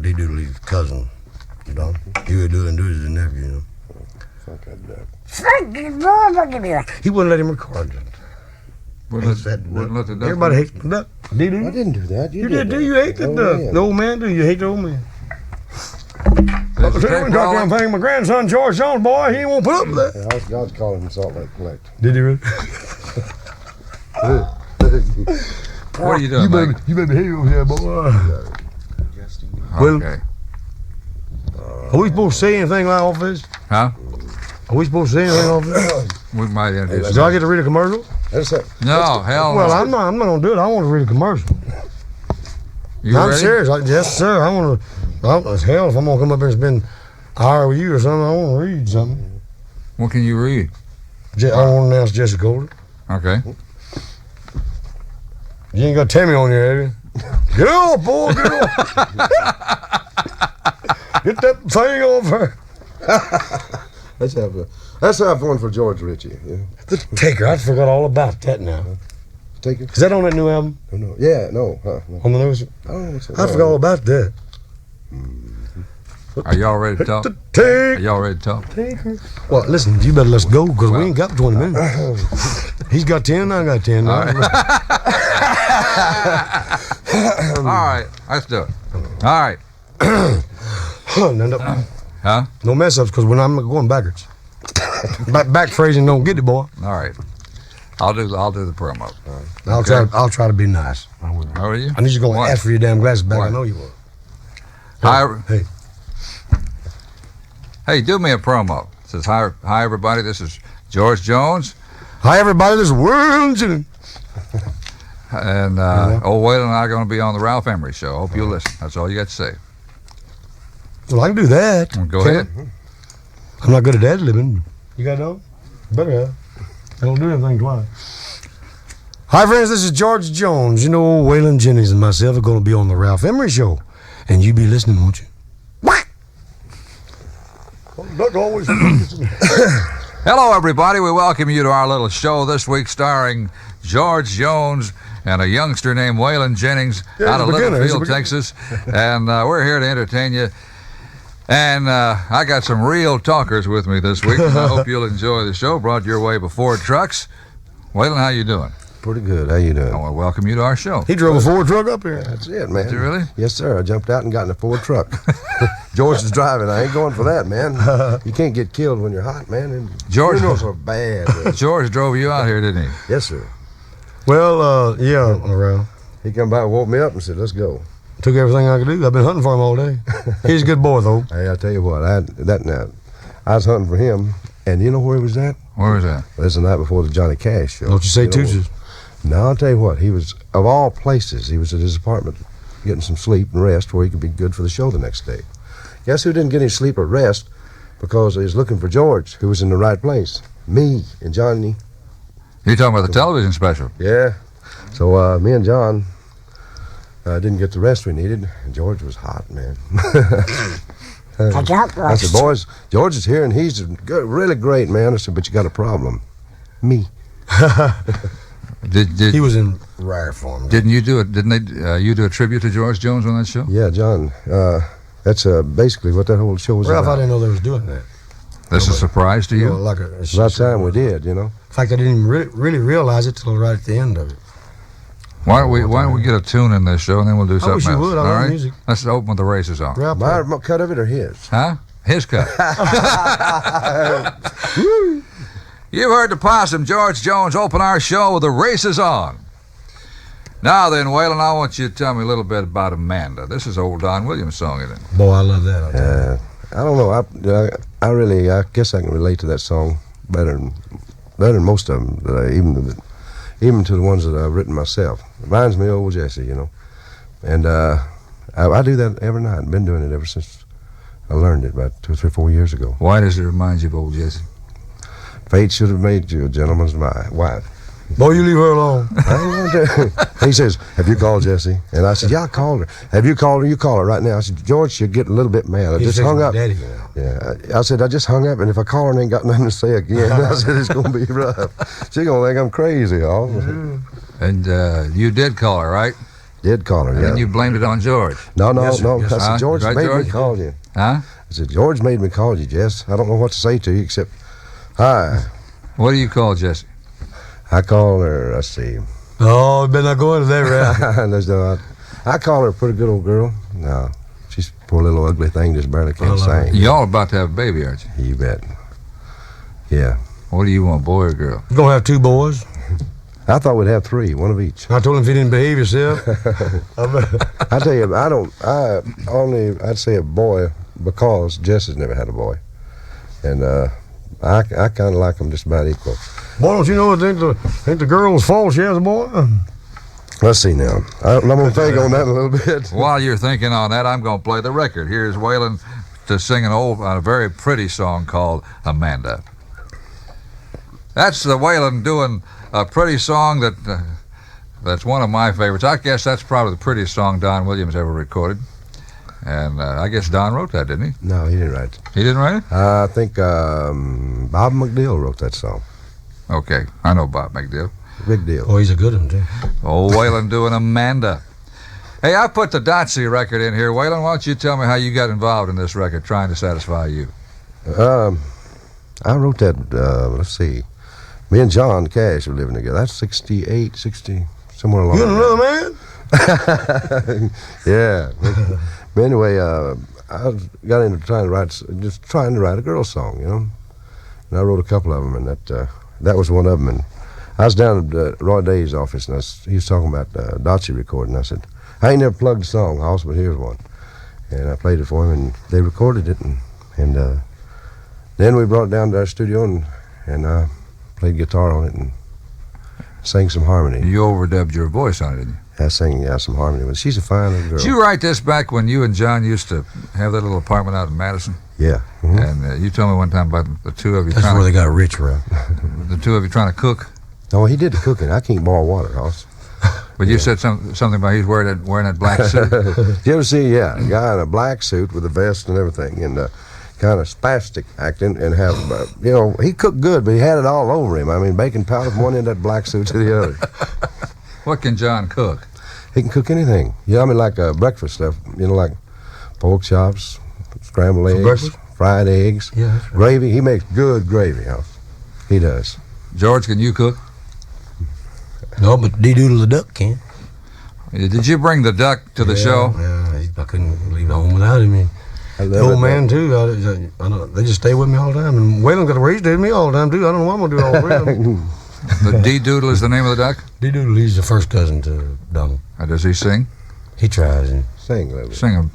D. Doodle's cousin, Don. Huey Doodle's his nephew, you know. Fuck that duck. Fucking boy, look at that. He wouldn't let him record it. Wouldn't let the duck. Everybody hates the duck. D. I Doodle? didn't do that. You did, do you hate the duck? Man. The old man, do you hate the old man? Is the tape Goddamn rolling? thing, my grandson George Jones, boy, he won't put up with that. Yeah, God's calling him Salt Lake Collect. Did he really? What are you doing, Mike? You better behave over here, boy. Well, Okay. Are we supposed to say anything like off this? Huh? Are we supposed to say anything off this? We might introduce Do I him. get to read a commercial? That's it. No, hell Well, no. I'm not gonna do it. I want to read a commercial. You I'm ready? serious. Yes, sir. I want to. Hell, if I'm gonna come up here and spend an hour with you or something, I want to read something. What can you read? I want to announce Jesse Golden. Okay. You ain't got Tammy on here, have you? Get off, boy. Get off. Get that thing off her. Let's have one for George Ritchie. Yeah. The Taker. I forgot all about that now. Take it. Is that on that new album? Oh, no. Yeah, no. No. On the newest? Oh, what's it? I forgot all about that. Are y'all ready to talk? The Are Taker. y'all ready to talk? Well, listen, you better let's go because we ain't got 20 minutes. He's got 10, I got 10. All right, let's do it. All right. Huh? No mess ups because when I'm going backwards. Back phrasing don't get it, boy. All right. I'll do the promo. I'll try to be nice. How are you? I need you to go and What? ask for your damn glasses back. What? I know you will. Hi, Hey, hey, do me a promo. It says, hi everybody, this is George Jones, hi everybody. This is World Jennings. and old Waylon and I are going to be on the Ralph Emery Show. Hope you'll listen. That's all you got to say. Well, I can do that. Well, go Can ahead. I? I'm not good at ad libbing. You got no? Better have. I don't do anything twice. Hi, friends. This is George Jones. You know, Waylon Jennings and myself are going to be on the Ralph Emery Show. And you be listening, won't you? What? Always. Hello, everybody. We welcome you to our little show this week starring George Jones and a youngster named Waylon Jennings out of Littlefield, Texas. And we're here to entertain you. And I got some real talkers with me this week. And I hope you'll enjoy the show. Brought your way by Ford Trucks. Waylon, how you doing? Pretty good. How you doing? I want to welcome you to our show. He drove a Ford truck up here. That's it, man. Did you really? Yes, sir. I jumped out and got in a Ford truck. George is driving. I ain't going for that, man. You can't get killed when you're hot, man. And George- funerals are bad. George drove you out here, didn't he? Yes, sir. Well, yeah, around. He come by and woke me up and said, let's go. Took everything I could do. I've been hunting for him all day. He's a good boy, though. Hey, I tell you what, I was hunting for him, and you know where he was at? Where was that? Well, it's the night before the Johnny Cash show. Don't you say know, Tootsies. No, I'll tell you what, he was, of all places, he was at his apartment getting some sleep and rest where he could be good for the show the next day. Guess who didn't get any sleep or rest because he was looking for George, who was in the right place? Me and Johnny. You talking about the television special? Yeah. So me and John didn't get the rest we needed, and George was hot, man. I said, boys, George is here, and he's good, really great, man. I said, but you got a problem. Me. He was in rare form. Didn't you do it? Didn't they? You do a tribute to George Jones on that show? Yeah, John. That's basically what that whole show was Ralph, I about. didn't know they was doing that. This is a surprise to you. Well, like It's about time we did, you know. In fact, I didn't even really realize it till right at the end of it. Why don't we get a tune in this show and then we'll do something wish you else? would. I all love right? music. Let's open with the races on. Ralph, My cut of it or his? Huh? His cut. You've heard the possum, George Jones, open our show with the races on. Now then, Waylon, I want you to tell me a little bit about Amanda. This is old Don Williams' song, isn't it? boy, I love that. I'll tell you. I don't know. I guess I can relate to that song better than most of them. Even to the ones that I've written myself. Reminds me of old Jesse, you know. And I do that every night. I've been doing it ever since I learned it about 2 or 3, 4 years ago. Why does it remind you of old Jesse? Fate should have made you a gentleman's wife. Boy, you leave her alone. I ain't gonna do. He says, have you called Jessie? And I said, yeah, I called her. Have you called her? You call her right now. I said, George, she'll get a little bit mad. I just hung up. Daddy, you know. Yeah, I said, I just hung up, and if I call her and ain't got nothing to say again, I said, it's going to be rough. She's going to think I'm crazy, y'all. And you did call her, right? Did call her, And yeah. then you blamed it on George. No. Yes, sir. I Yes, said, sir. George Right, made George? me call you. Huh? I said, George made me call you, Jess. I don't know what to say to you except, hi. What do you call Jesse? I call her, let's see. Oh, you better not go into that route. There's no, I call her a pretty good old girl. No, she's a poor little ugly thing, just barely I can't love her. sing. Y'all about to have a baby, aren't you? You bet. Yeah. What do you want, boy or girl? You're going to have 2 boys. I thought we'd have 3, one of each. I told him if he didn't behave himself. I tell you, I'd say a boy because Jess has never had a boy. And I kind of like them just about equal. Boy, don't you know it ain't the girl's fault she has a boy? Let's see now. I'm going to think on that a little bit. While you're thinking on that, I'm going to play the record. Here's Waylon to sing a very pretty song called Amanda. That's the Waylon doing a pretty song that's one of my favorites. I guess that's probably the prettiest song Don Williams ever recorded. And I guess Don wrote that, didn't he? No, he didn't write it. He didn't write it? I think Bob McDill wrote that song. Okay, I know Bob McDill. Big deal. Oh, he's a good one, too. Old Waylon doing Amanda. Hey, I put the Dotsy record in here. Waylon, why don't you tell me how you got involved in this record, Trying to Satisfy You? I wrote that, let's see. Me and John Cash were living together. That's 68, 60, somewhere along You and there. another man? Yeah. But anyway, I got into trying to write a girl song, you know. And I wrote a couple of them, and that was one of them. And I was down at Roy Day's office, and he was talking about Dotsy recording. I said, I ain't never plugged a song, Hoss, but here's one. And I played it for him, and they recorded it, and then we brought it down to our studio and played guitar on it and sang some harmony. You overdubbed your voice on it, didn't you? I sang some harmony with. She's a fine little girl. Did you write this back when you and John used to have that little apartment out in Madison? Yeah. Mm-hmm. And you told me one time about the two of you That's where they got rich, right? the two of you trying to cook. No, he did the cooking. I can't boil water, Hoss. But you said something about he's wearing that black suit. You ever see, a guy in a black suit with a vest and everything, and kind of spastic acting, and have, he cooked good, but he had it all over him. I mean, baking powder from one end of that black suit to the other. What can John cook? He can cook anything. Yeah, I mean, like breakfast stuff, like pork chops, scrambled eggs, breakfast? fried eggs, Yeah, that's right. gravy. He makes good gravy, Hoss. He does. George, can you cook? No, but D-Doodle the duck can. Did you bring the duck to the show? Yeah, I couldn't leave home without him. I The love old it, man, too. I know, they just stay with me all the time. And Waylon got raised with me all the time, too. I don't know what I'm going to do all the time. The D-Doodle is the name of the duck? D-Doodle, he's the first cousin to Donald. Does he sing? He tries. And Sing a little bit. Sing him.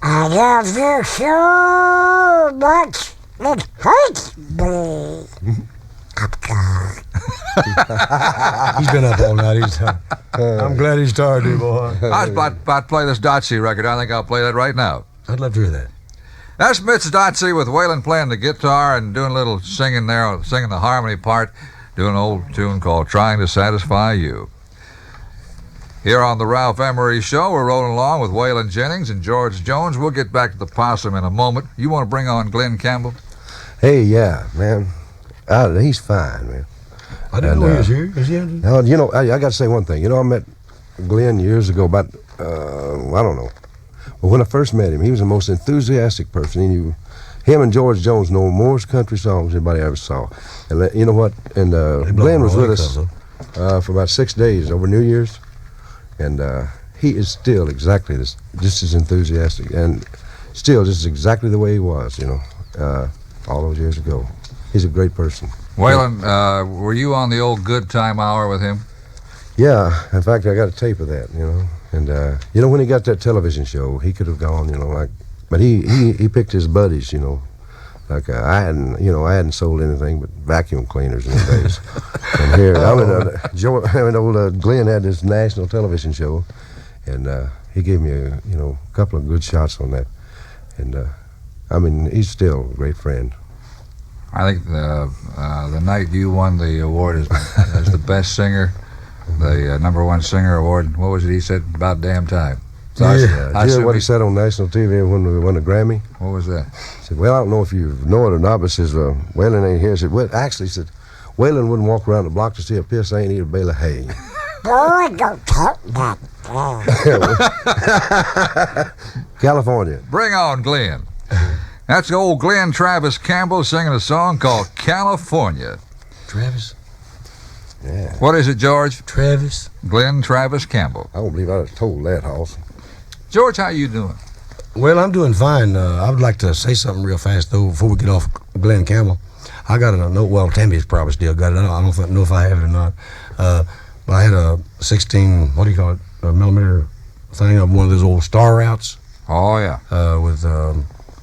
I love you so much, it hurts me. he's been up all night. I'm glad he's tired, dude, boy. I was about to play this Dotsy record. I think I'll play that right now. I'd love to hear that. That's Mitch Dotsy with Waylon playing the guitar and doing a little singing there, singing the harmony part, doing an old tune called Trying to Satisfy You. Here on the Ralph Emery Show, we're rolling along with Waylon Jennings and George Jones. We'll get back to the possum in a moment. You want to bring on Glenn Campbell? Hey, yeah, man. He's fine, man. I didn't know he was here. Is he? Now, I got to say one thing. I met Glenn years ago, about, I don't know. But when I first met him, he was the most enthusiastic person. Him and George Jones know more country songs than anybody ever saw. And you know what? And Glenn was with us for about 6 days over New Year's. And he is still exactly just as enthusiastic. And still just exactly the way he was, all those years ago. He's a great person. Waylon, were you on the old Good Time Hour with him? Yeah, in fact, I got a tape of that, And when he got that television show, he could have gone, but he picked his buddies, Like I hadn't sold anything but vacuum cleaners in the days. And here, old Glenn had this national television show, and he gave me a couple of good shots on that. And he's still a great friend. I think the night you won the award as the best singer, the number one singer award, what was it he said? About damn time. So Did you hear what he said on national TV when we won the Grammy? What was that? He said, well, I don't know if you know it or not, but says, Waylon ain't here. He said, well, actually, he said, Waylon wouldn't walk around the block to see a piss, ain't eat a bale of hay. Boy, don't talk about that. California. Bring on Glenn. That's old Glenn Travis Campbell singing a song called California. Travis? Yeah. What is it, George? Travis? Glenn Travis Campbell. I don't believe I was told that, Hoss. George, how you doing? Well, I'm doing fine. I would like to say something real fast, though, before we get off Glenn Campbell. I got a note. Well, Tammy's probably still got it. I don't know if I have it or not. But I had a 16, what do you call it, a millimeter thing of one of those old Star Routes Oh, yeah. with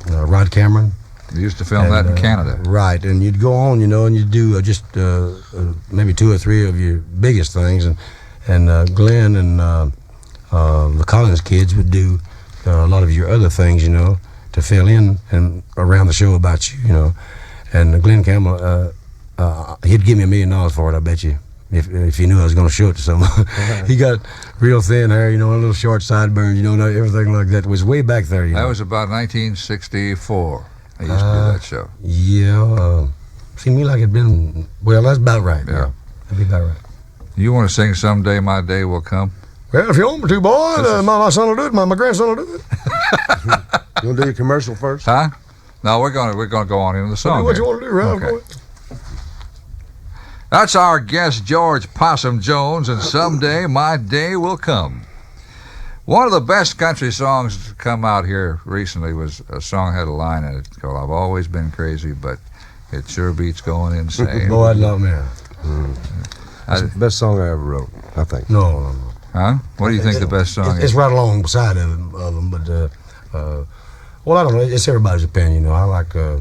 Rod Cameron. We used to film that in Canada. Right, and you'd go on, and you'd do just maybe 2 or 3 of your biggest things, and Glenn and the Collins kids would do a lot of your other things, to fill in and around the show about you, And Glenn Campbell, he'd give me $1 million for it, I bet you, if he knew I was going to show it to someone. He got real thin hair, a little short sideburns, everything like that. It was way back there, That was about 1964. I used to do that show. Yeah, seemed to me like it'd been, well, that's about right. Yeah. That'd be about right. You want to sing Someday My Day Will Come? Well, if you want me to, boy, my son will do it. My grandson will do it. You want to do your commercial first? Huh? No, we're gonna go on into the song. Do what here. you want to do, Ralph. Okay. That's our guest, George Possum Jones, and Someday My Day Will Come. One of the best country songs to come out here recently was a song that had a line in it called "I've Always Been Crazy, but it sure beats going insane." Boy, I'd love me. That's the best song I ever wrote, I think. No. Huh? What do you think the best song It's is? right along beside of them, but well, I don't know. It's everybody's opinion, I like. I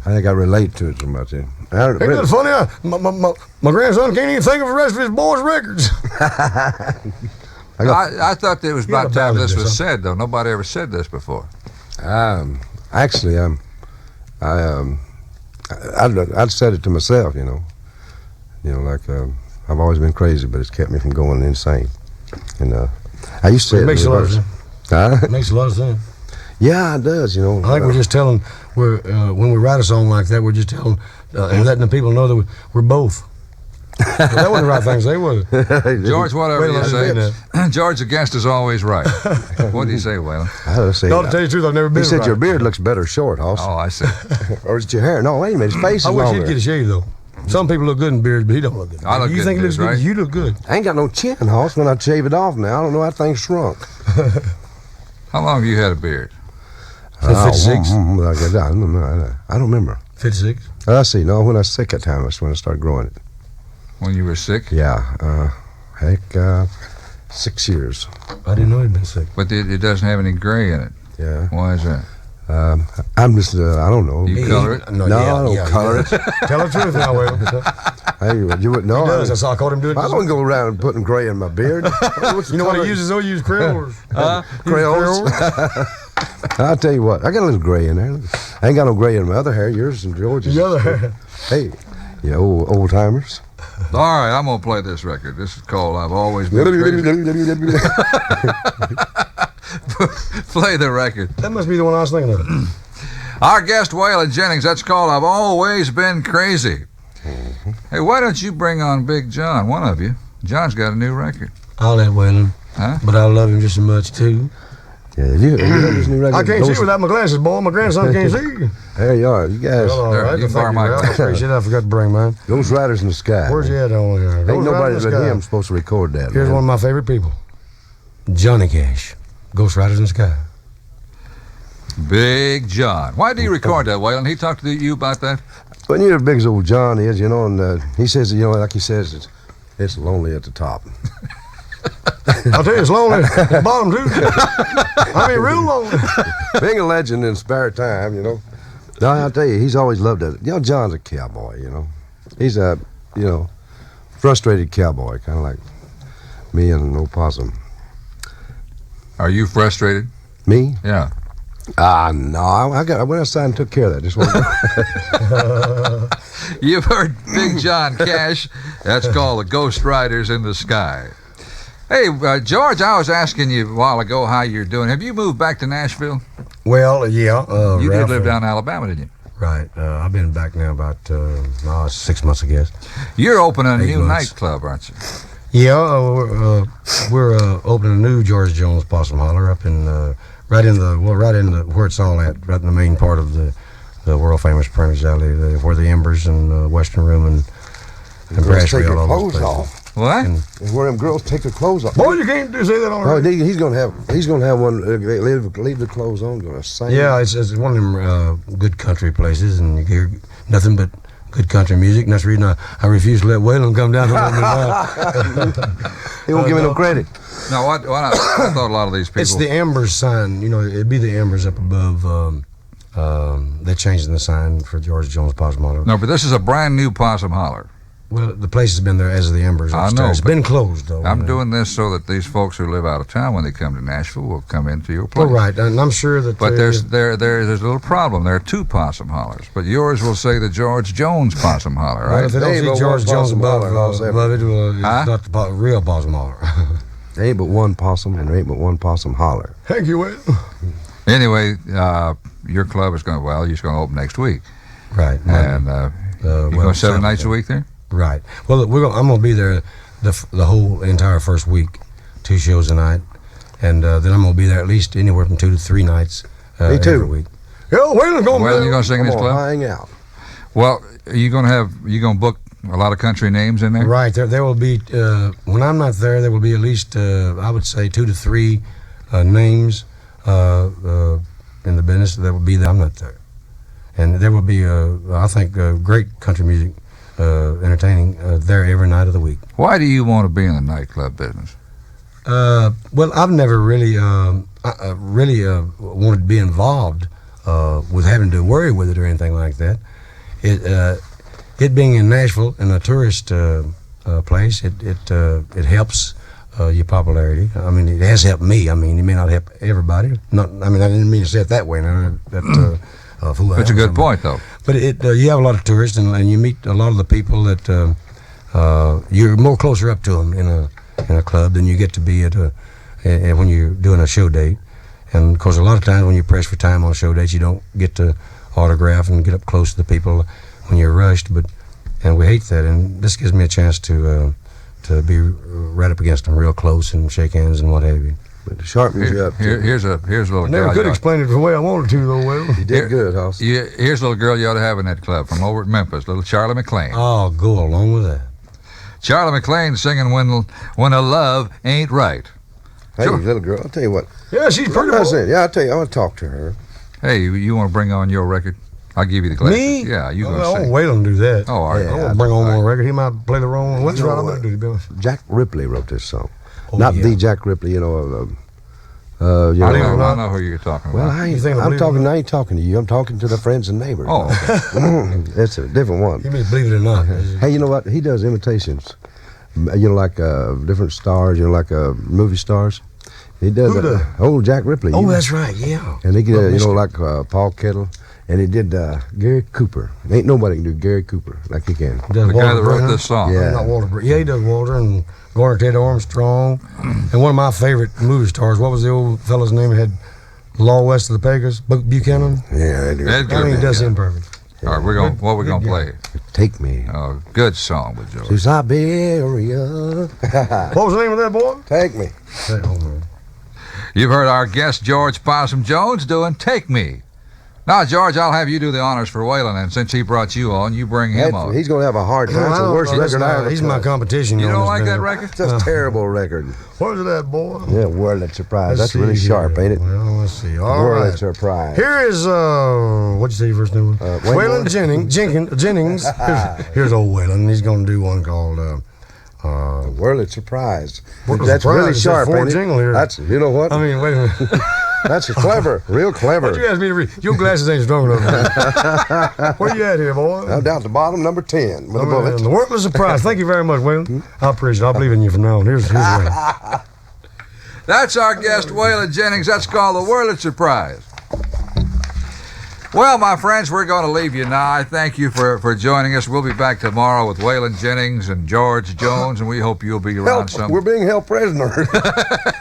think I relate to it so much. Ain't that funny? My grandson can't even think of the rest of his boys' records. I thought it was You got about a time ballad this or was something. said, though. Nobody ever said this before. Actually, I'd said it to myself, like I've always been crazy, but it's kept me from going insane. And I used to say It makes a lot of reverse. sense. Huh? It makes a lot of sense. Yeah, it does. I think we're just telling, when we write a song like that, we're just telling and letting the people know that we're both. Well, that wasn't the right thing to say, was it? George, whatever Wait a you minute, say. George, the guest is always right. What do you say, Waylon? I would say. No, to tell you the truth, I've never been He said right. your beard looks better short, Hoss. Oh, I see. Or is it your hair? No, wait a minute. His face is I wish longer. he'd get a shave, though. Some people look good in beards, but he don't look good. I look you good think in he looks beards, right? good? You look good. I ain't got no chin, Hoss. When I shave it off now, I don't know how things shrunk. How long have you had a beard? Since 56. I don't remember. 56. I see. No, when I was sick that time, that's when I started growing it. When you were sick? Yeah. 6 years. I didn't know he'd been sick. But it doesn't have any gray in it. Yeah. Why is that? I'm just, I don't know. You color it? No, I don't color it. Tell the truth now, Will. Hey, you wouldn't know. He does. I saw. I caught him doing I this. don't go around putting gray in my beard. You know what he uses? He uses Crayolas. Crayolas? I'll tell you what. I got a little gray in there. I ain't got no gray in my other hair. Yours and George's. The other hair. Hey, you old timers. All right, I'm going to play this record. This is called I've Always Been Crazy. Play the record. That must be the one I was thinking of. Our guest, Waylon Jennings, that's called I've Always Been Crazy. Hey, why don't you bring on Big John, one of you? John's got a new record. I'll let Waylon. Huh? But I love him just as much, too. Yeah, you heard this new record? I can't see without my glasses, boy. My grandson can't see. There you are. You guys. Well, all There, right. you Thank borrow my Ralph. I glasses. appreciate it. I forgot to bring mine. Ghost Riders in the Sky. Where's he at on here? Ain't Ghost nobody Riders in but the Sky. him supposed to record that. Here's man. one of my favorite people. Johnny Cash. Ghost Riders in the Sky. Big John. Why do you record that, Waylon? He talked to you about that? But you know, big as old John is, and he says, like he says, it's lonely at the top. I'll tell you, it's lonely at the bottom, too. I mean, real lonely. Being a legend in spare time, No, I'll tell you, he's always loved it. John's a cowboy, He's a, frustrated cowboy, kind of like me and an opossum. Are you frustrated? Me? Yeah. No, I went outside and took care of that. Just one. You've heard Big John Cash. That's called the Ghost Riders in the Sky. Hey, George, I was asking you a while ago how you're doing. Have you moved back to Nashville? Well, yeah. You did Ralph, live down in Alabama, didn't you? Right. I've been back now about 6 months, I guess. You're opening a 8 new months. nightclub, aren't you? Yeah, we're opening a new George Jones Possum Holler up in right in the where it's all at, right in the main part of the world famous Prentice Alley, where the Embers and Western Room and Brasserie, all those places. Off. What? And where them girls take their clothes off. Boy, you can't say that Oh, already. he's gonna have one. Leave the clothes on. Gonna sing. Yeah, it's one of them good country places, and you hear nothing but good country music. And that's the reason I refuse to let Waylon come down. He won't give me no credit. No, what I thought a lot of these people. It's the Embers sign. You know, it'd be the Embers up above. They're changing the sign for George Jones Possum Holler. No, but this is a brand new Possum Holler. Well, the place has been there as the Embers. I Upstairs. know, It's but been closed, though. I'm doing this so that these folks who live out of town, when they come to Nashville, will come into your place. Well, right, and I'm sure that. But there's a little problem. There are two Possum Hollers, but yours will say the George Jones Possum Holler, Well, right? if they There ain't don't but see George one Jones Possum above, Holler, I'll say. above it, well, it's Huh? not the real Possum Holler. There ain't but one possum, and there ain't but one possum holler. Thank you, Will. Anyway, your club is going you're going to open next week, Right, and you go 7 nights a week there. Right. Well, I'm going to be there the whole entire first week, 2 shows a night, and then I'm going to be there at least anywhere from 2 to 3 nights Me too. every week. Yeah, Waylon's going Well, to you going to sing in this Come on, club? hang out. Well, you going to book a lot of country names in there? Right. There will be, when I'm not there will be at least, I would say, 2 to 3 names in the business that will be there. I'm not there. And there will be, I think, great country music entertaining there every night of the week. Why do you want to be in the nightclub business? Well, I've never really wanted to be involved with having to worry with it or anything like that. It being in Nashville in a tourist place, it helps your popularity. I mean, it has helped me. I mean, it may not help everybody. I didn't mean to say it that way. Now, That's a good point, though. But you have a lot of tourists, and you meet a lot of the people that you're more closer up to them in a club than you get to be when you're doing a show date. And of course, a lot of times when you press for time on show dates, you don't get to autograph and get up close to the people when you're rushed. And we hate that. And this gives me a chance to be right up against them, real close, and shake hands and what have you. But the sharp music up. Here's a little I never girl. could explain it the way I wanted to, though. Will. You did good, Hoss. Here's a little girl you ought to have in that club from over at Memphis, little Charlie McLean. Oh, go along with that. Charlie McLean singing "When a Love Ain't Right." Hey, Sure. little girl, I'll tell you what. Yeah, she's pretty. I said, yeah, I'll tell you, I want to talk to her. Hey, you want to bring on your record? I'll give you the glasses. Me? Yeah, you I gonna won't sing? wait on do that. Oh, all right. Yeah. I won't bring on one record. He might play the wrong one. What's You know right? I'm what? gonna do, to be honest. Jack Ripley wrote this song. Oh, Not yeah. the Jack Ripley, you know. I know who you're talking Well, about. I You think I ain't, believe it? I ain't talking to you. I'm talking to the friends and neighbors. Oh, okay. It's a different one. You may believe it or not. Hey, you know what? He does imitations. You know, like different stars. You know, like movie stars. He does. Who does? Old Jack Ripley. Oh, you know. that's right. Yeah. And he, Well, you know, Mister- like Paul Kettle, and he did Gary Cooper. Ain't nobody can do Gary Cooper like he can. Does The guy Walter that wrote Brennan. this song. Yeah. Not Walter Brennan. Yeah, he does Walter and Garner Ted Armstrong. And one of my favorite movie stars. What was the old fella's name? That had Law West of the Pecos. Buck Buchanan. Yeah, they do. Edgar. I mean, he does Yeah. him perfect. All right, what we're gonna play? Take me Oh, good song with George. to Siberia. What was the name of that boy? Take me. Hey, hold on. You've heard our guest George Possum Jones doing "Take Me." Now, George, I'll have you do the honors for Waylon, and since he brought you on, you bring him on. He's going to have a hard time. It's the worst record I ever He's my played. competition. You on don't this like that band. record? It's a terrible record. Where's that boy? Yeah, World of Surprise. Let's That's really see sharp, here. ain't it? Well, let's see. All World right. of Surprise. Here is what'd you say your first name was? Waylon. Waylon Jennings. Here's old Waylon. He's gonna do one called World of Surprise. World of That's Surprise. really It's sharp, that four ain't it? jingle here. That's, you know what? I mean, wait a minute. That's clever, real clever. What'd you ask me to read? Your glasses ain't strong enough. Where you at here, boy? I'm down at the bottom, number 10, with a bullet. The worthless surprise. Thank you very much, Waylon. I appreciate it. I believe in you from now on. Here's Waylon. That's our guest, Waylon Jennings. That's called the World of Surprise. Well, my friends, we're going to leave you now. I thank you for joining us. We'll be back tomorrow with Waylon Jennings and George Jones, and we hope you'll be around some. We're being held prisoner.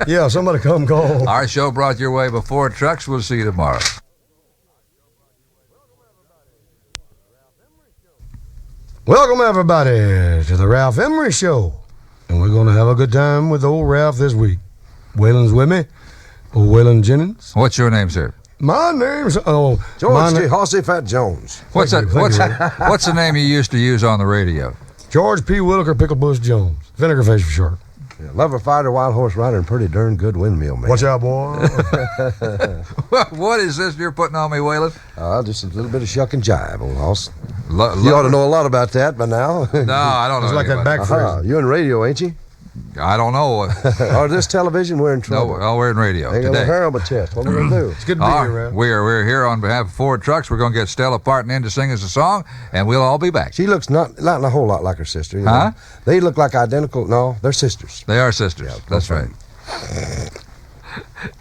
Yeah, somebody come call. Our show brought your way before trucks. We'll see you tomorrow. Welcome, everybody, to the Ralph Emery Show. and we're going to have a good time with old Ralph this week. Waylon's with me, old Waylon Jennings. What's your name, sir? My name's George G. Hossy Fat Jones. What's Thank that? you, What's the name you used to use on the radio? George P. Williker Picklebush Jones. Vinegar Face for short. Yeah, lover fighter, wild horse rider, and pretty darn good windmill man. Watch out, boy. What is this you're putting on me, Waylon? Just a little bit of shuck and jive, old hoss. Lo- You ought to know a lot about that by now. No, I don't know. It's like that anything back about phrase. You in radio, ain't you? it. I don't know. Or this television, we're in trouble. No, we're in radio Ain't got a today. hair on my chest. What are we going to do? It's good to be here, Ralph. We're here on behalf of Ford Trucks. We're going to get Stella Parton in to sing us a song, and we'll all be back. She looks not a whole lot like her sister. You know? Huh? They look like identical. No, they're sisters. They are sisters. Yeah, That's no right.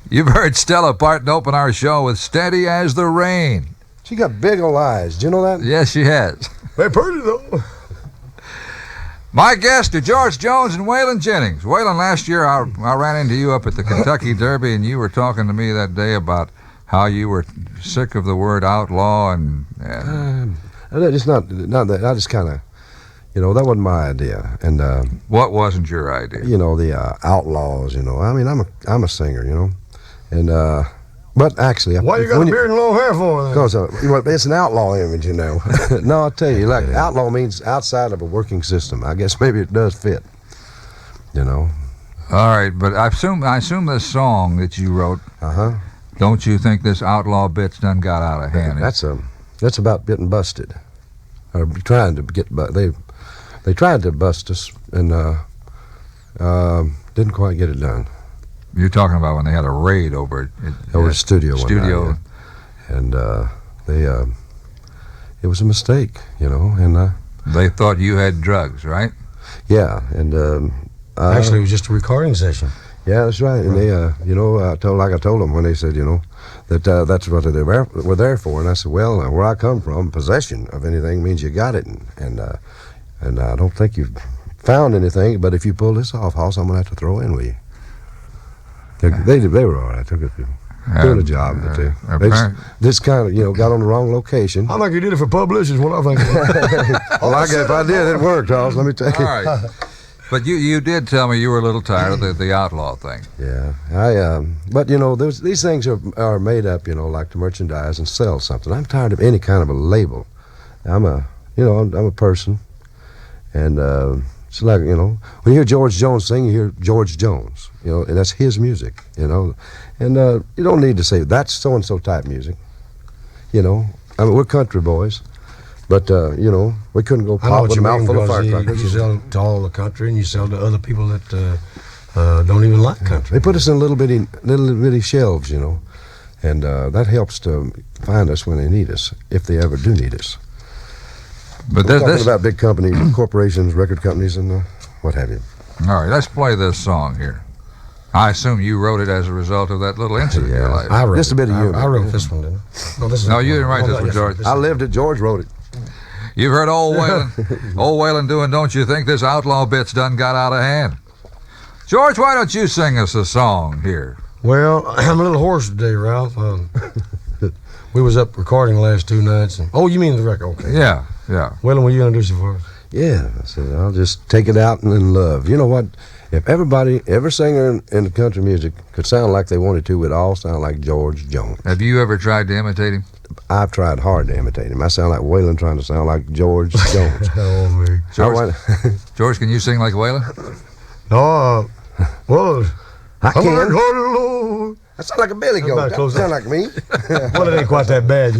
You've heard Stella Parton open our show with Steady as the Rain. She got big old eyes. Do you know that? Yes, she has. They're pretty, though. My guests are George Jones and Waylon Jennings. Waylon, last year I ran into you up at the Kentucky Derby, and you were talking to me that day about how you were sick of the word outlaw and It's not that. I just kind of, that wasn't my idea. And what wasn't your idea? the outlaws. I mean, I'm a singer. And but actually, Why you got a beard and long hair for, then? Because it's an outlaw image, No, I'll tell you, like outlaw means outside of a working system. I guess maybe it does fit. All right, but I assume this song that you wrote. Don't you think this outlaw bit's done got out of hand? That's about getting busted, or trying to get. They tried to bust us and didn't quite get it done. You're talking about when they had a raid over The studio. Studio. One night, yeah. And it was a mistake, and They thought you had drugs, right? yeah, and Actually, it was just a recording session. yeah, that's right. And they, I told them when they said, that that's what they were there for, and I said, well, where I come from, possession of anything means you got it, and I don't think you've found anything, but if you pull this off, Hoss, I'm gonna have to throw in with you. They were all right. Took it, doing a job, but they just kind of, got on the wrong location. I think you did it for publicity, is what I think. Well, I guess if I did, it worked, Hoss. Let me tell you. All right. But you did tell me you were a little tired of the outlaw thing. Yeah, but these things are made up, like to merchandise and sell something. I'm tired of any kind of a label. I'm a person, and it's like when you hear George Jones sing, you hear George Jones, and that's his music, and you don't need to say that's so and so type music, I mean we're country boys. But, we couldn't go pop with a mouthful of firecrackers. You sell to all the country, and you sell to other people that don't even like country. They put us in little bitty shelves, and that helps to find us when they need us, if they ever do need us. But We're talking about big companies, corporations, record companies, and what have you. All right, let's play this song here. I assume you wrote it as a result of that little incident in your life. I wrote Just a bit of you. I wrote this one, didn't I? No, you didn't write this one, George. I lived it. George wrote it. You've heard old Waylon doing Don't You Think This Outlaw Bit's Done Got Out of Hand. George, why don't you sing us a song here? Well, I'm a little hoarse today, Ralph. We was up recording the last 2 nights. And, you mean the record? Okay. Yeah. Waylon, will you introduce it for us? Yeah, I said, I'll just take it out and then love. You know what? If every singer in the country music could sound like they wanted to, we'd all sound like George Jones. Have you ever tried to imitate him? I've tried hard to imitate him. I sound like Waylon trying to sound like George Jones. Oh, me. George, can you sing like Waylon? No, well, I can. Lord. I sound like a billy goat. about That close sound like me. Well, it ain't quite that bad.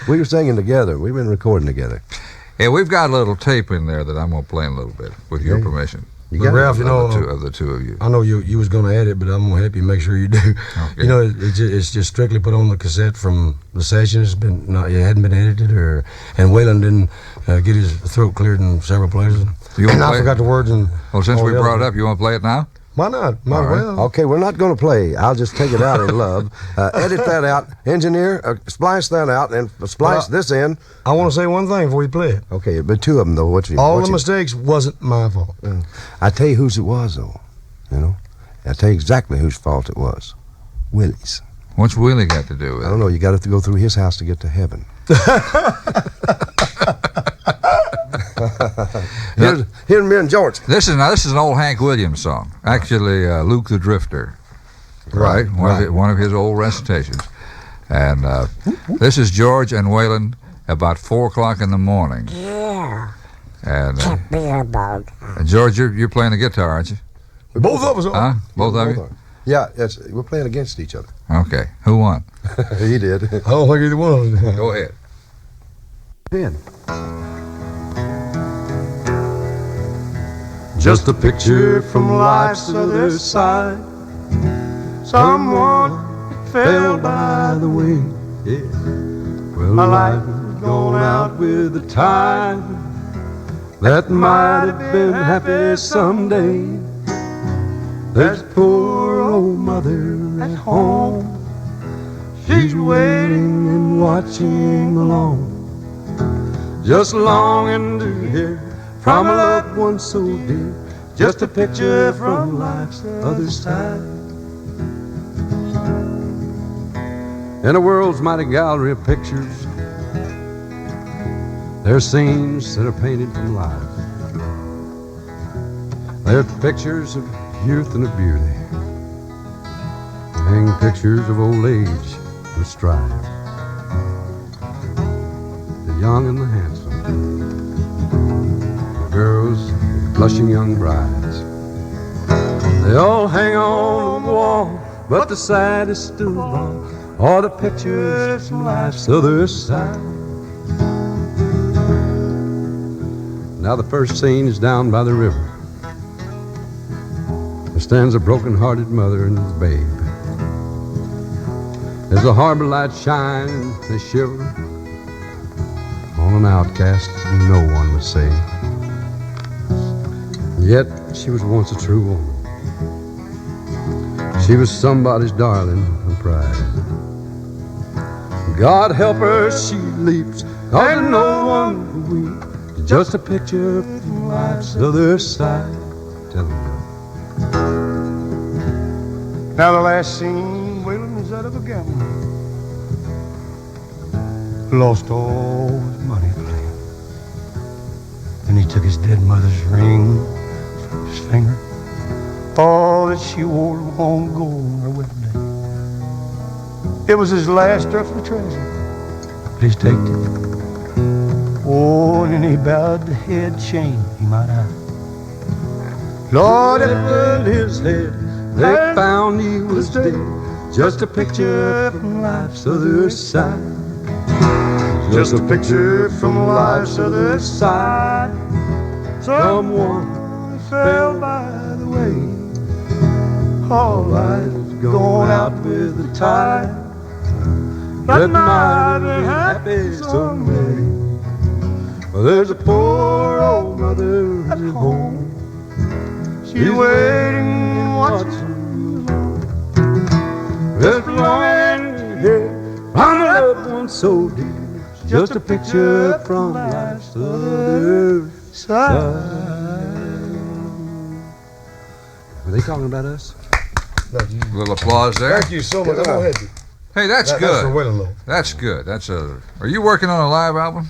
We were singing together. We've been recording together. Yeah, we've got a little tape in there that I'm going to play in a little bit, with your permission. You But got Ralph, Of the two of you. I know you was going to add it, but I'm going to help you make sure you do. Okay. It's just strictly put on the cassette from the session. It hadn't been edited, and Waylon didn't get his throat cleared in several places. And I forgot the words. And Well, since we brought it up, you want to play it now? why not? Might All right. well. Okay, we're not going to play. I'll just take it out in love. Edit that out. Engineer, splice that out, and splice this in. I want to say one thing before you play it. Okay, but 2 of them, though. All the mistakes wasn't my fault. I tell you whose it was, though. I tell you exactly whose fault it was. Willie's. What's Willie got to do with I it? don't know. You got to go through his house to get to heaven. Here's me and George. This is an old Hank Williams song. Actually, Luke the Drifter. Right. One of his old recitations. And this is George and Waylon about 4 o'clock in the morning. Yeah. And Can't be about. George, you're playing the guitar, aren't you? Both of us are. Huh? Both of you? Yeah, we're playing against each other. Okay. Who won? He did. I don't think either one of them. Go ahead. Just a picture from life's other side. Someone fell by the way. Yeah. Well, my life has gone out with the tide. That might have been happy someday. There's poor old mother at home. She's waiting and watching alone, just longing to hear from a loved one so dear. Just a picture from life's other side. In a world's mighty gallery of pictures, there's scenes that are painted from life. There's pictures of youth and of beauty, hang pictures of old age and strife. The young and the handsome, the girls, the blushing young brides, they all hang on the wall, but the saddest of all are the pictures from life's other side. Now the first scene is down by the river. There stands a broken-hearted mother and his babe. As the harbor lights shine, they shiver on an outcast no one would save. Yet she was once a true woman. She was somebody's darling and pride. God help her, she leaps, cause no one will weep. Just a picture from life's other side. Tell them. Now the last scene, Waylon was out of a gamble. Lost all his money playing. Then he took his dead mother's ring from his finger. All that she wore long ago on her wedding day. It was his last earthly treasure. Please take it. Oh, and then he bowed the head, shame he might have. Lord, at his head, they found he was dead. Just a picture from life's other side. Just a picture from life's other side. Someone fell by the way. All life's gone out with the tide. That might have been happy someday. Well, there's a poor old mother at home. She's waiting and watching. Just longing to hear from a loved one so dear. Just a picture from life's other side. Were they talking about us? A little applause there. Thank you so much. Go ahead. Hey, that's That's good. for Waylon, though. That's good. Are you working on a live album?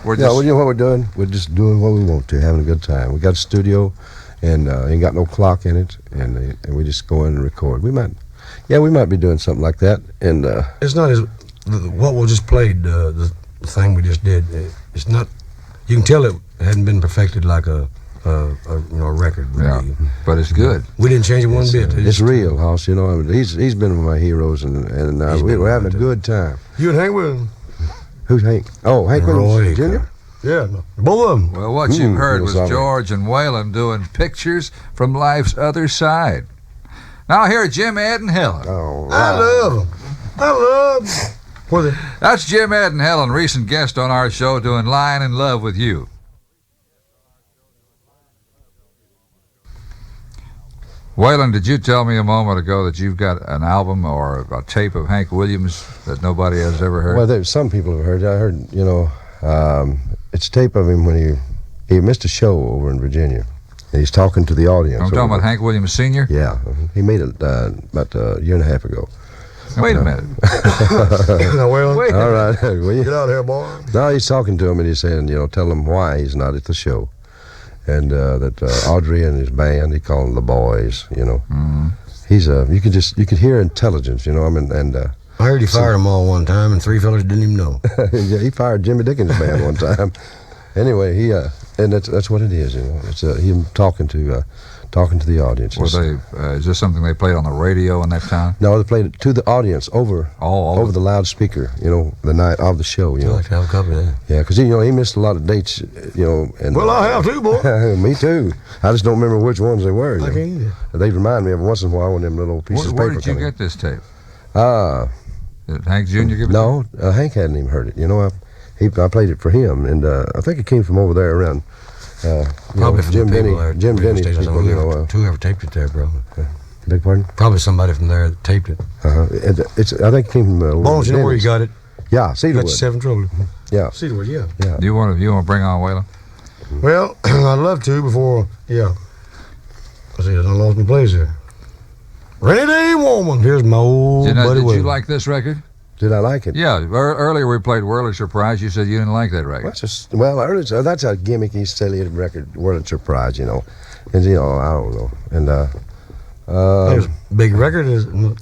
We're Yeah, well, you know what we're doing? We're just doing what we want to, having a good time. We got a studio, and ain't got no clock in it, and we just go in and record. We might be doing something like that. And It's not as what we just played. The thing we just did. It's not. You can tell it hadn't been perfected like a record. Would Yeah, be. but it's good. We didn't change it one bit. it's real, Hoss. You know, I mean, he's been one of my heroes, and we're having a good time. You and Hank Williams. Who's Hank? Oh, Hank Williams Jr.? Yeah, no, both of them. Well, what you heard was sorry. George and Waylon doing pictures from life's other side. Now here are Jim, Ed, and Helen. Oh, I love them. I love them. What are they? That's Jim, Ed, and Helen, recent guest on our show doing Lying in Love with You. Waylon, did you tell me a moment ago that you've got an album or a tape of Hank Williams that nobody has ever heard? well, some people have heard. I heard, it's a tape of him when he missed a show over in Virginia, and he's talking to the audience. I'm talking about Hank Williams Sr.? Yeah, he made it about a year and a half ago. Wait a minute. Now, Waylon, Wait. All right. Will you? get out here, boy. No, he's talking to him and he's saying, tell him why he's not at the show. And that Audrey and his band, he called them the boys, He's you could hear intelligence, I I heard he fired them all one time, and 3 fellas didn't even know. yeah, he fired Jimmy Dickens' band one time. Anyway, and that's what it is, It's him talking to the audience. Were they? Is this something they played on the radio in that time? No, they played it to the audience over Over the loudspeaker, the night of the show, I'd like to have a copy of that. Yeah, because he missed a lot of dates, And Well, I have too, boy. me too. I just don't remember which ones they were. I can't either. They remind me every once in a while when them little pieces of paper Where did you come in. get this tape? Did Hank Jr. give it? No, Hank hadn't even heard it. I played it for him, and I think it came from over there around. Probably from Jim the people there. Jim radio Denny's station. people. Whoever taped it there, bro. Beg pardon? Probably somebody from there that taped it. I think it came from. Bones, you know where you got it? Yeah, You Cedarwood. got 7 Trouble. Yeah. Cedarwood, yeah. Do you want to bring on Waylon? Well, I'd love to before, yeah. I see, I done lost my place here. Rainy Day Woman. Here's my old buddy Did you Waylon. like this record? Did I like it? Yeah. Earlier we played Whirling Surprise. You said you didn't like that record. That's a gimmicky, silly record, World Surprise, And I don't know. And That was a big record.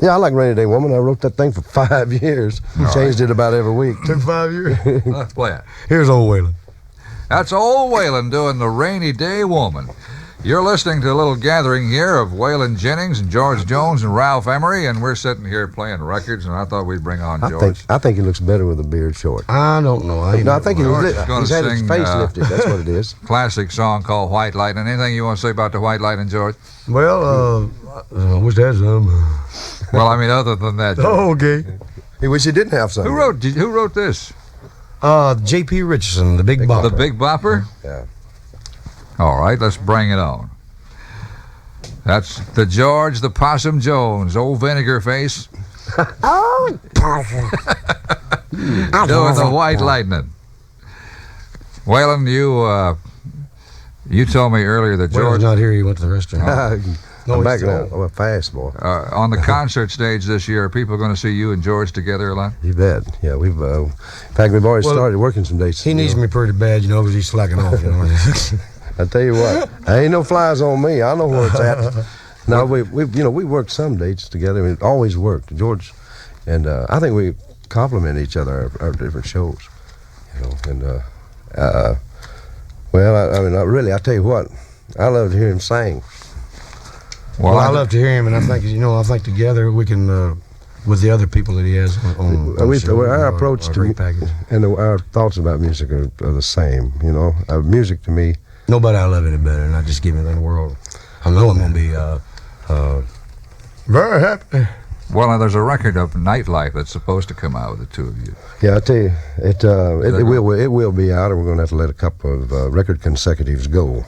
yeah, I like Rainy Day Woman. I wrote that thing for 5 years. Changed it about every week. Took 5 years. Let's play it. Here's old Waylon. That's old Waylon doing the Rainy Day Woman. You're listening to a little gathering here of Waylon Jennings and George Jones and Ralph Emery, and we're sitting here playing records, and I thought we'd bring on George. I think he looks better with a beard short. I don't know. I think George is gonna he's had his sing, face lifted. That's what it is. Classic song called White Lightning. Anything you want to say about the White Lightning, George? Well, I wish that's Well, I mean, other than that, George. Oh, okay. He wish he didn't have something. Who wrote this? J.P. Richardson, the Big Bopper. The Big Bopper? Yeah. All right, let's bring it on. That's the George the Possum Jones, old vinegar face, Oh, Parker. doing the White Lightning. Waylon, you told me earlier that George's George, not here. He went to the restaurant. I'm he's back still- now. I'm a fast boy. on the concert stage this year, are people going to see you and George together a lot? You bet. Yeah, we've. In fact, we've already started working some dates. He needs me pretty bad, because he's slacking off. I tell you what, there ain't no flies on me. I know where it's at. No, we worked some dates together. It always worked, George, and I think we complement each other our different shows. I tell you what, I love to hear him sing. Well, I love to hear him, and I think together we can, with the other people that he has on the show, our approach to great package. and our thoughts about music are the same. Music to me. Nobody I love any better, and I just give anything in the world. I know I'm going to be very happy. Well, now there's a record of Nightlife that's supposed to come out with the two of you. Yeah, I tell you, it will be out, and we're going to have to let a couple of record consecutives go.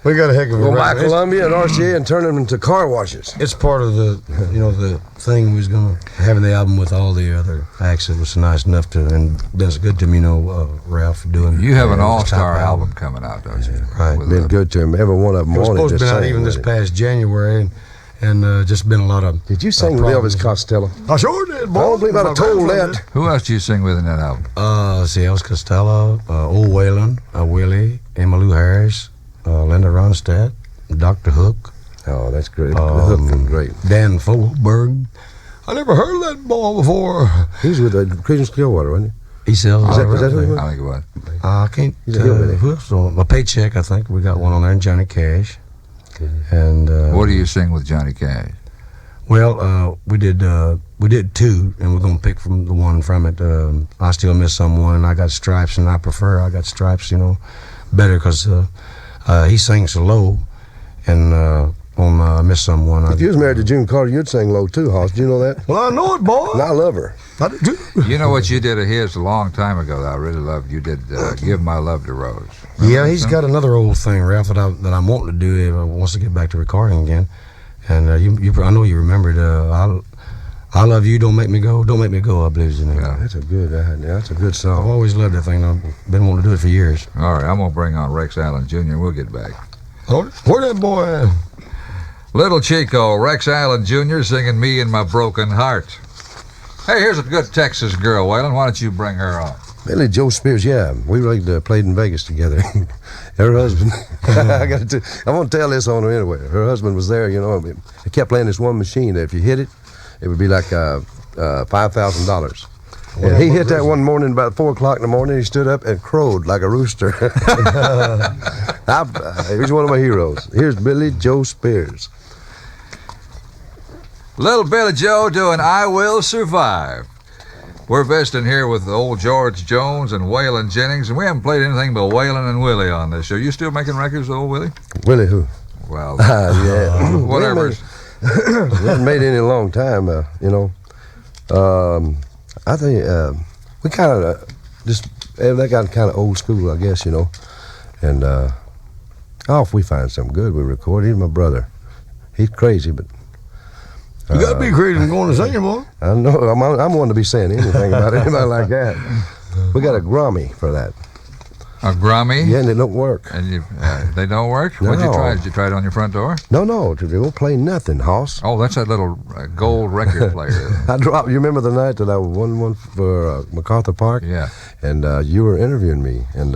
We got a heck of a Go by record. Columbia and RCA and turn them into car washes. It's part of the thing we was going to have the album with all the other acts. It was nice enough to, and that's good to me, Ralph, doing. You have an this all-star type of album coming out, don't you? Right. With Been good to him. Every one of them It was wanted supposed to to be out sing even with this him. past January, and just been a lot of. Did you sing with problems. Elvis Costello? I sure did, boy. I don't believe I'd have told that. Who else do you sing with in that album? Let's see, Elvis Costello, Old Waylon, Willie, Emmylou Harris, Linda Ronstadt, Dr. Hook, Oh, that's great. The hook was great. Dan Fogelberg. I never heard of that boy before. He was with Creedence Clearwater, wasn't He sells. Was that who he was? I think it was. I can't. He's a hillbilly. Who else? My Paycheck, I think we got one on there, and Johnny Cash. And What do you sing with Johnny Cash? Well, we did two, and we're gonna pick from the one from it. I Still Miss Someone, and I Got Stripes, and I Got Stripes, better because he sings so low, and on Miss Someone. If you was married to June Carter, you'd sing low too, Hoss. Do you know that? Well, I know it, boy. And I love her. I do too. You know what you did of his a long time ago that I really loved? You did Give My Love to Rose. Remember Yeah, that he's song? got another old thing, Ralph, that I'm wanting to do. If he wants to get back to recording again, and I know you remembered. I Love You, Don't Make Me Go, Don't Make Me Go. I believe is the name. Yeah. That's a good I've song. always loved that thing. I've been wanting to do it for years. All right, I'm going to bring on Rex Allen Jr. We'll get back. Where that boy at? Little Chico, Rex Allen Jr. singing Me and My Broken Heart. Hey, here's a good Texas girl, Waylon. Why don't you bring her on? Billy Joe Spears, yeah. We really played in Vegas together. Her husband, I want to tell this on her anyway. Her husband was there, you know. He kept playing this one machine that if you hit it, it would be like $5,000. And he hit that one morning about 4 o'clock in the morning. He stood up and crowed like a rooster. He's one of my heroes. Here's Billy Joe Spears. Little Billy Joe doing I Will Survive. We're visiting here with old George Jones and Waylon Jennings, and we haven't played anything but Waylon and Willie on this show. You still making records, old Willie? Willie who? Well, yeah. whatever. We haven't made any in a long time, you know. I think we kind of that got kind of old school, I guess, you know. And if we find something good, we record. He's my brother. He's crazy, but you got to be crazy and going to sing, boy. I know. I'm one to be saying anything about anybody like that. We got a Grammy for that. A Grammy? Yeah, and they don't work. And they don't work? No. What'd you try? Did you try it on your front door? No, they won't play nothing, Hoss. Oh, that's that little gold record player. I dropped. You remember the night that I won one for MacArthur Park? Yeah. And you were interviewing me, and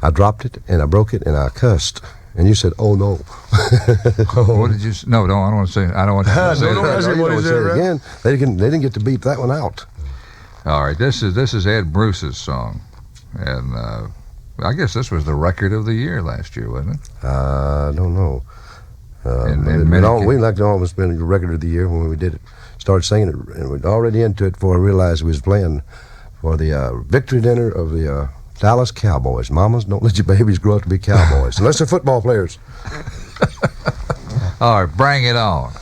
I dropped it, and I broke it, and I cussed. And you said, "Oh no." What did you? No, I don't want to say. I don't want to say. Don't say it again. They didn't get to beat that one out. All right, this is Ed Bruce's song, and I guess this was the record of the year last year, wasn't it? I don't know. We like to almost been the record of the year when we did it. Started singing it, and we'd already into it before I realized we was playing for the victory dinner of the Dallas Cowboys. Mamas, don't let your babies grow up to be cowboys, unless they're football players. All right, bring it on.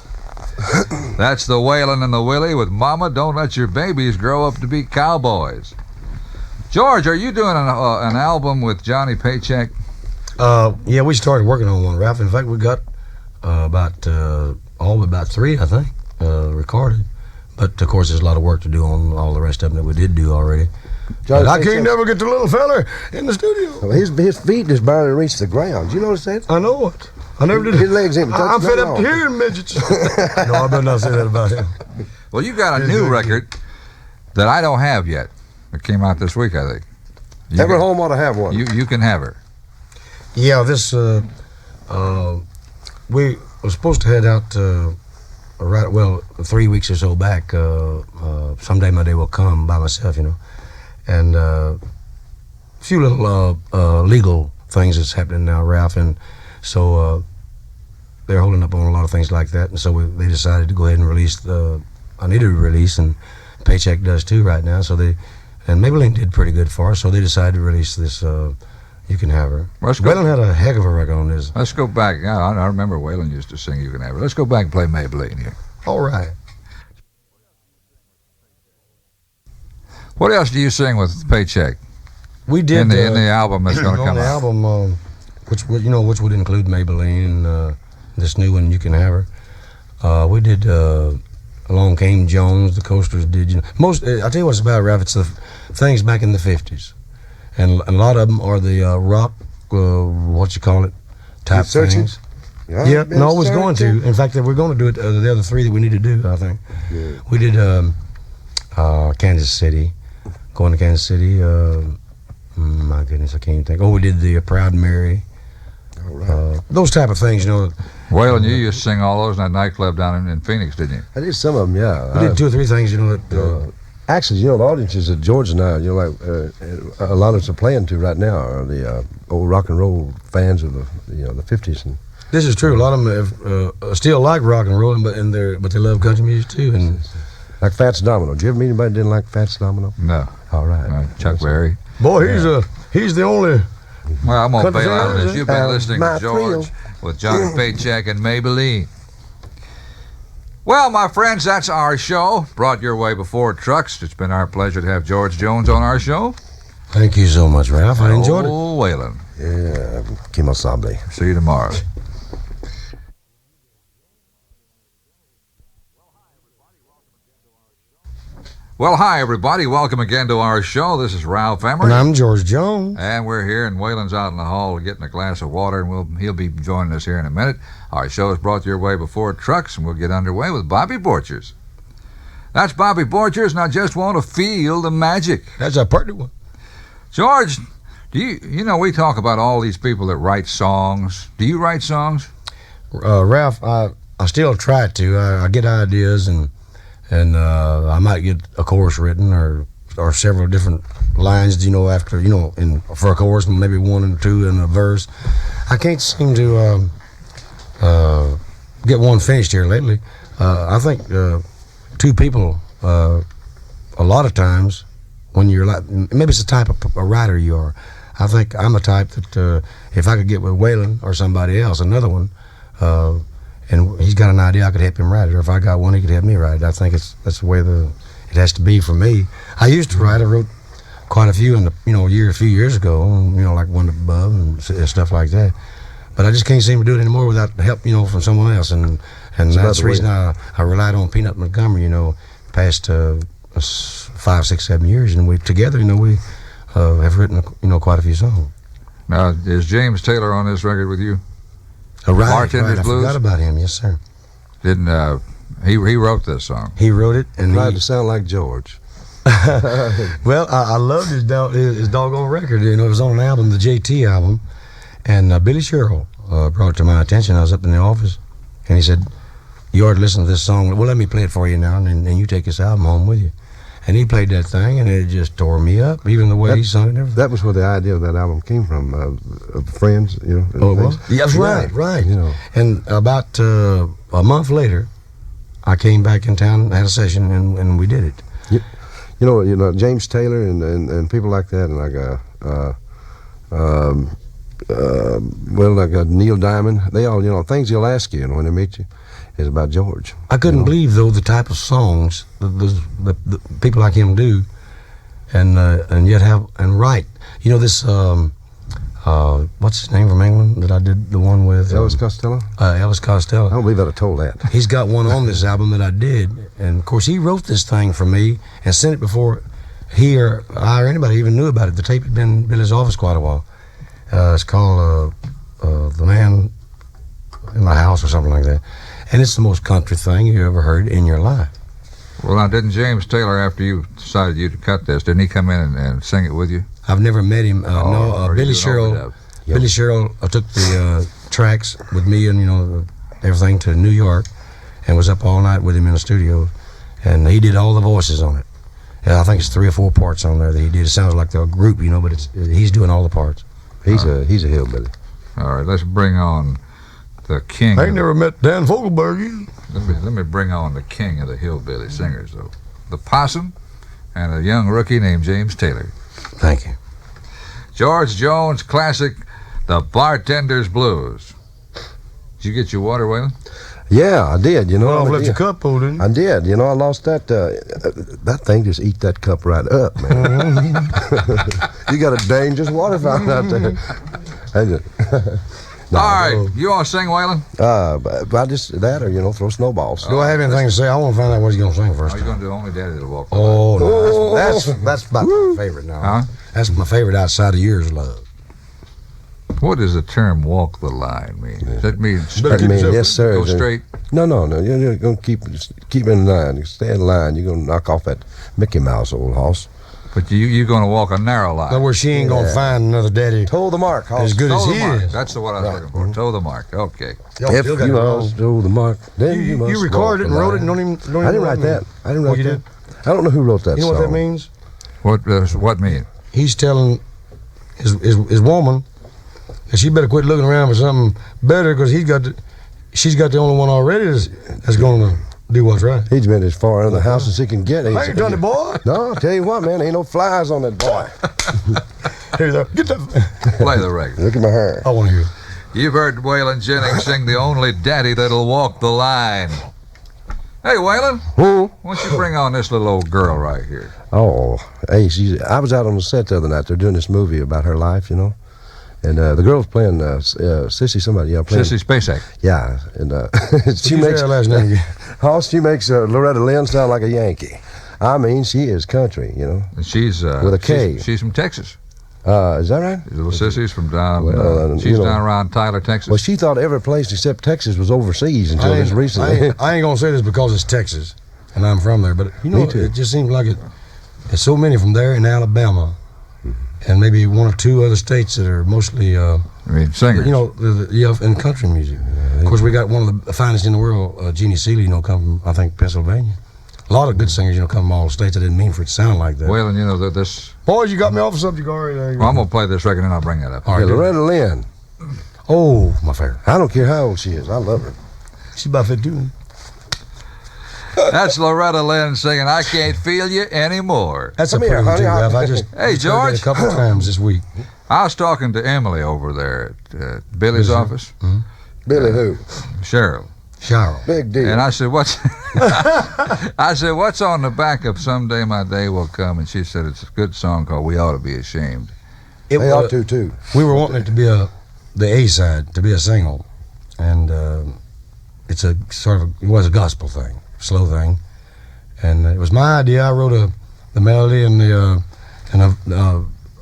That's the Waylon and the Willie with Mama, Don't Let Your Babies Grow Up to Be Cowboys. George, are you doing an album with Johnny Paycheck? Yeah, we started working on one, Ralph. In fact, we got about 3, I think, recorded. But, of course, there's a lot of work to do on all the rest of them that we did do already. I can't never get the little fella in the studio. Well, his feet just barely reach the ground. You notice that? I know it. I never did. His legs ain't touching. I'm fed up to hearing midgets. No, I better not say that about him. Well, you got a new record that I don't have yet. It came out this week, I think. Every home ought to have one. You can have her. Yeah, this we were supposed to head out 3 weeks or so back. Someday my day will come by myself, you know, and a few little legal things that's happening now, Ralph, and so they're holding up on a lot of things like that, and so they decided to go ahead and release I needed to release, and Paycheck does too right now. So and Maybelline did pretty good for us, so they decided to release this. You Can Have Her. Waylon had a heck of a record on this. Let's go back. I remember Waylon used to sing You Can Have Her. Let's go back and play Maybelline here. All right. What else do you sing with Paycheck? We did in the album that's going to come on the out. album, which would include Maybelline and this new one, You Can Have Her. We did Along Came Jones. The Coasters did. I tell you what it's about, Ralph. It's the things back in the 50s, and a lot of them are the rock, type things. Yeah, no, I was going to. In fact, we're going to do it. The other 3 that we need to do, I think. Yeah. We did Kansas City. Going to Kansas City. My goodness, I can't even think. We did the Proud Mary. All right. Those type of things, you know. Waylon, you used to sing all those in that nightclub down in Phoenix, didn't you? I did some of them, yeah. We did 2 or 3 things, you know. That, actually, you know, the audiences that George and I, you know, like a lot of us are playing to right now are the old rock and roll fans of the 50s. And this is true. A lot of them still like rock and roll, but they love country music too. And like Fats Domino. Did you ever meet anybody that didn't like Fats Domino? No. All right. Chuck Berry. Boy, he's the only. Well, I'm gonna bail out of this. You've been listening to George with Johnny Paycheck and Maybelline. Well, my friends, that's our show. Brought your way before trucks. It's been our pleasure to have George Jones on our show. Thank you so much, Ralph. I enjoyed it. Oh, Waylon. Yeah, Kimosabe. See you tomorrow. Well, hi, everybody. Welcome again to our show. This is Ralph Emery. And I'm George Jones. And we're here, and Waylon's out in the hall getting a glass of water, and he'll be joining us here in a minute. Our show is brought your way before trucks, and we'll get underway with Bobby Borchers. That's Bobby Borchers, and I just want to feel the magic. That's a pretty one. George, do you know, we talk about all these people that write songs. Do you write songs? Ralph, I still try to. I get ideas, and I might get a chorus written or several different lines, after, for a chorus, maybe one and two in a verse. I can't seem to get one finished here lately. I think two people, a lot of times, when you're like, maybe it's the type of a writer you are. I think I'm a type that if I could get with Waylon or somebody else, another one, and he's got an idea, I could help him write it. Or if I got one, he could help me write it. I think that's the way it has to be for me. I used to write. I wrote quite a few a few years ago. Like One Above and stuff like that. But I just can't seem to do it anymore without help, from someone else. And that's the reason I relied on Peanut Montgomery. Past 5, 6, 7 years, and we together, we have written quite a few songs. Now, is James Taylor on this record with you? Right, Bartender's I Blues? forgot about him. Yes, sir. Didn't he wrote this song? He wrote it, and Tried to sound like George. Well, I loved his doggone record. It was on an album, the JT album, and Billy Sherrill brought it to my attention. I was up in the office, and he said, "You ought to listen to this song. Well, let me play it for you now, and you take this album home with you." And he played that thing, and it just tore me up, even the way he sung it and everything. That was where the idea of that album came from, of friends, Oh, it was? Yeah, that's right. And about a month later, I came back in town, had a session, and we did it. James Taylor and people like that, and like Neil Diamond, they all, things he'll ask you, when they meet you, is about George. I couldn't believe, though, the type of songs the people like him do, and yet write. This what's his name from England that I did the one with? Elvis Costello. Elvis Costello. I don't believe I'd have told that. He's got one on this album that I did, and of course he wrote this thing for me and sent it before he or I or anybody even knew about it. The tape had been in his office quite a while. It's called "The Man in My House" or something like that. And it's the most country thing you ever heard in your life. Well, now, didn't James Taylor, after you decided you to cut this, didn't he come in and sing it with you? I've never met him. Billy Sherrill. Billy Sherrill took the tracks with me and everything to New York, and was up all night with him in the studio, and he did all the voices on it. And I think it's 3 or 4 parts on there that he did. It sounds like the group, but he's doing all the parts. He's a hillbilly. All right, let's bring on the king. I ain't never met Dan Fogelberg either. Let me bring on the king of the hillbilly singers, though. The Possum and a young rookie named James Taylor. Thank you. George Jones classic, The Bartender's Blues. Did you get your water, Waylon? Yeah, I did. Well, I left your cup pulled in. I did. I lost that. That thing just eat that cup right up, man. You got a dangerous water fountain out there. All right, you want to sing, Waylon? But I just that, or throw snowballs. Do I have anything to say? I want to find out what he's going to sing first. Are you going to do Only Daddy That'll Walk? Oh, no, that's about my favorite now. Huh? That's my favorite outside of Yours Love. What does the term "walk the line" mean? Does that mean yes, sir. Go straight? No. You're going to keep in line. You stay in line. You're going to knock off that Mickey Mouse, old hoss. But you're going to walk a narrow line. In other words, she ain't going to find another daddy Toe the mark, hoss. as good as Toe he the mark. is. That's the what I was looking for. Toe the mark. Okay. If you must toe the mark, then you must. You recorded it and wrote it and don't even I didn't write that. I didn't write you that. did? I don't know who wrote that You know song. what that means? What mean? He's telling his woman that she better quit looking around for something better because she's got the only one already that's going to do what's right. He's been as far in the house as he can get. I ain't done it, boy. No, I'll tell you what, man, ain't no flies on that boy. Here, get that. Play the record. Look at my hair. I want to hear it. You've heard Waylon Jennings sing "The Only Daddy That'll Walk the Line." Hey, Waylon, why don't you bring on this little old girl right here? Oh, hey, I was out on the set the other night. They're doing this movie about her life, And the girl's playing Sissy somebody. Yeah, playing, Sissy Spacek. Yeah, and she What's makes her last name? Hoss, she makes Loretta Lynn sound like a Yankee. I mean, she is country, you know. And she's With a K. She's from Texas. Is that right? Little Sissy's from down. Well, she's you know, down around Tyler, Texas. Well, she thought every place except Texas was overseas until this recently. I ain't gonna say this because it's Texas, and I'm from there, but you know, Me too. it just seems like there's so many from there in Alabama, and maybe one or two other states that are mostly, singers. you know, in country music. Of course, we got one of the finest in the world, Jeannie Seeley, you know, come from, I think, Pennsylvania. A lot of good singers, you know, come from all the states. I didn't mean for it to sound like that. Waylon, you know that this. Boys, you got me off the subject already. Well, I'm gonna play this record and I'll bring that up. All right, Yeah, Loretta Lynn. Oh, my favorite. I don't care how old she is. I love her. She's about 52. That's Loretta Lynn singing "I Can't Feel You Anymore." That's Come a here, pretty one, honey. too, Ralph. I just Hey, just heard that George. a couple times this week. I was talking to Emily over there at Billy's office, Billy who? Cheryl, Cheryl. Big deal. and I said, "What's?" I said, "What's on the back of Someday My Day Will Come?" And she said, "It's a good song called We Ought to Be Ashamed." It They ought to, too. We were wanting it to be the A side, to be a single, and it's a sort of it was a gospel thing, slow thing, and it was my idea. I wrote the melody and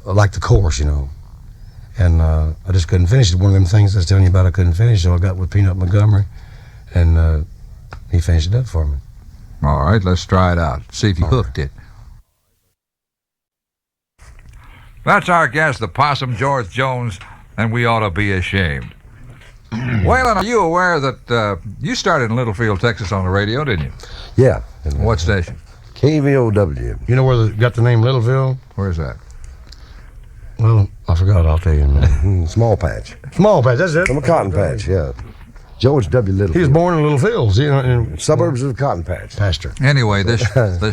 like the chorus, you know, and I just couldn't finish it. One of them things I was telling you about, I couldn't finish, so I got with Peanut Montgomery, and he finished it up for me. All right, let's try it out. See if you hooked it. That's our guest, the Possum, George Jones, and We Ought to Be Ashamed. Waylon, are you aware that you started in Littlefield, Texas on the radio, didn't you? Yeah. And, What station? KVOW. You know where they got the name Littleville? Where's that? Well, I forgot. I'll tell you in a minute. Small patch. Small patch. That's it. From a cotton patch, yeah. George W. Littlefield. He was born in Littlefield, you know, in Suburbs of Cotton Patch. Pastor. Anyway, this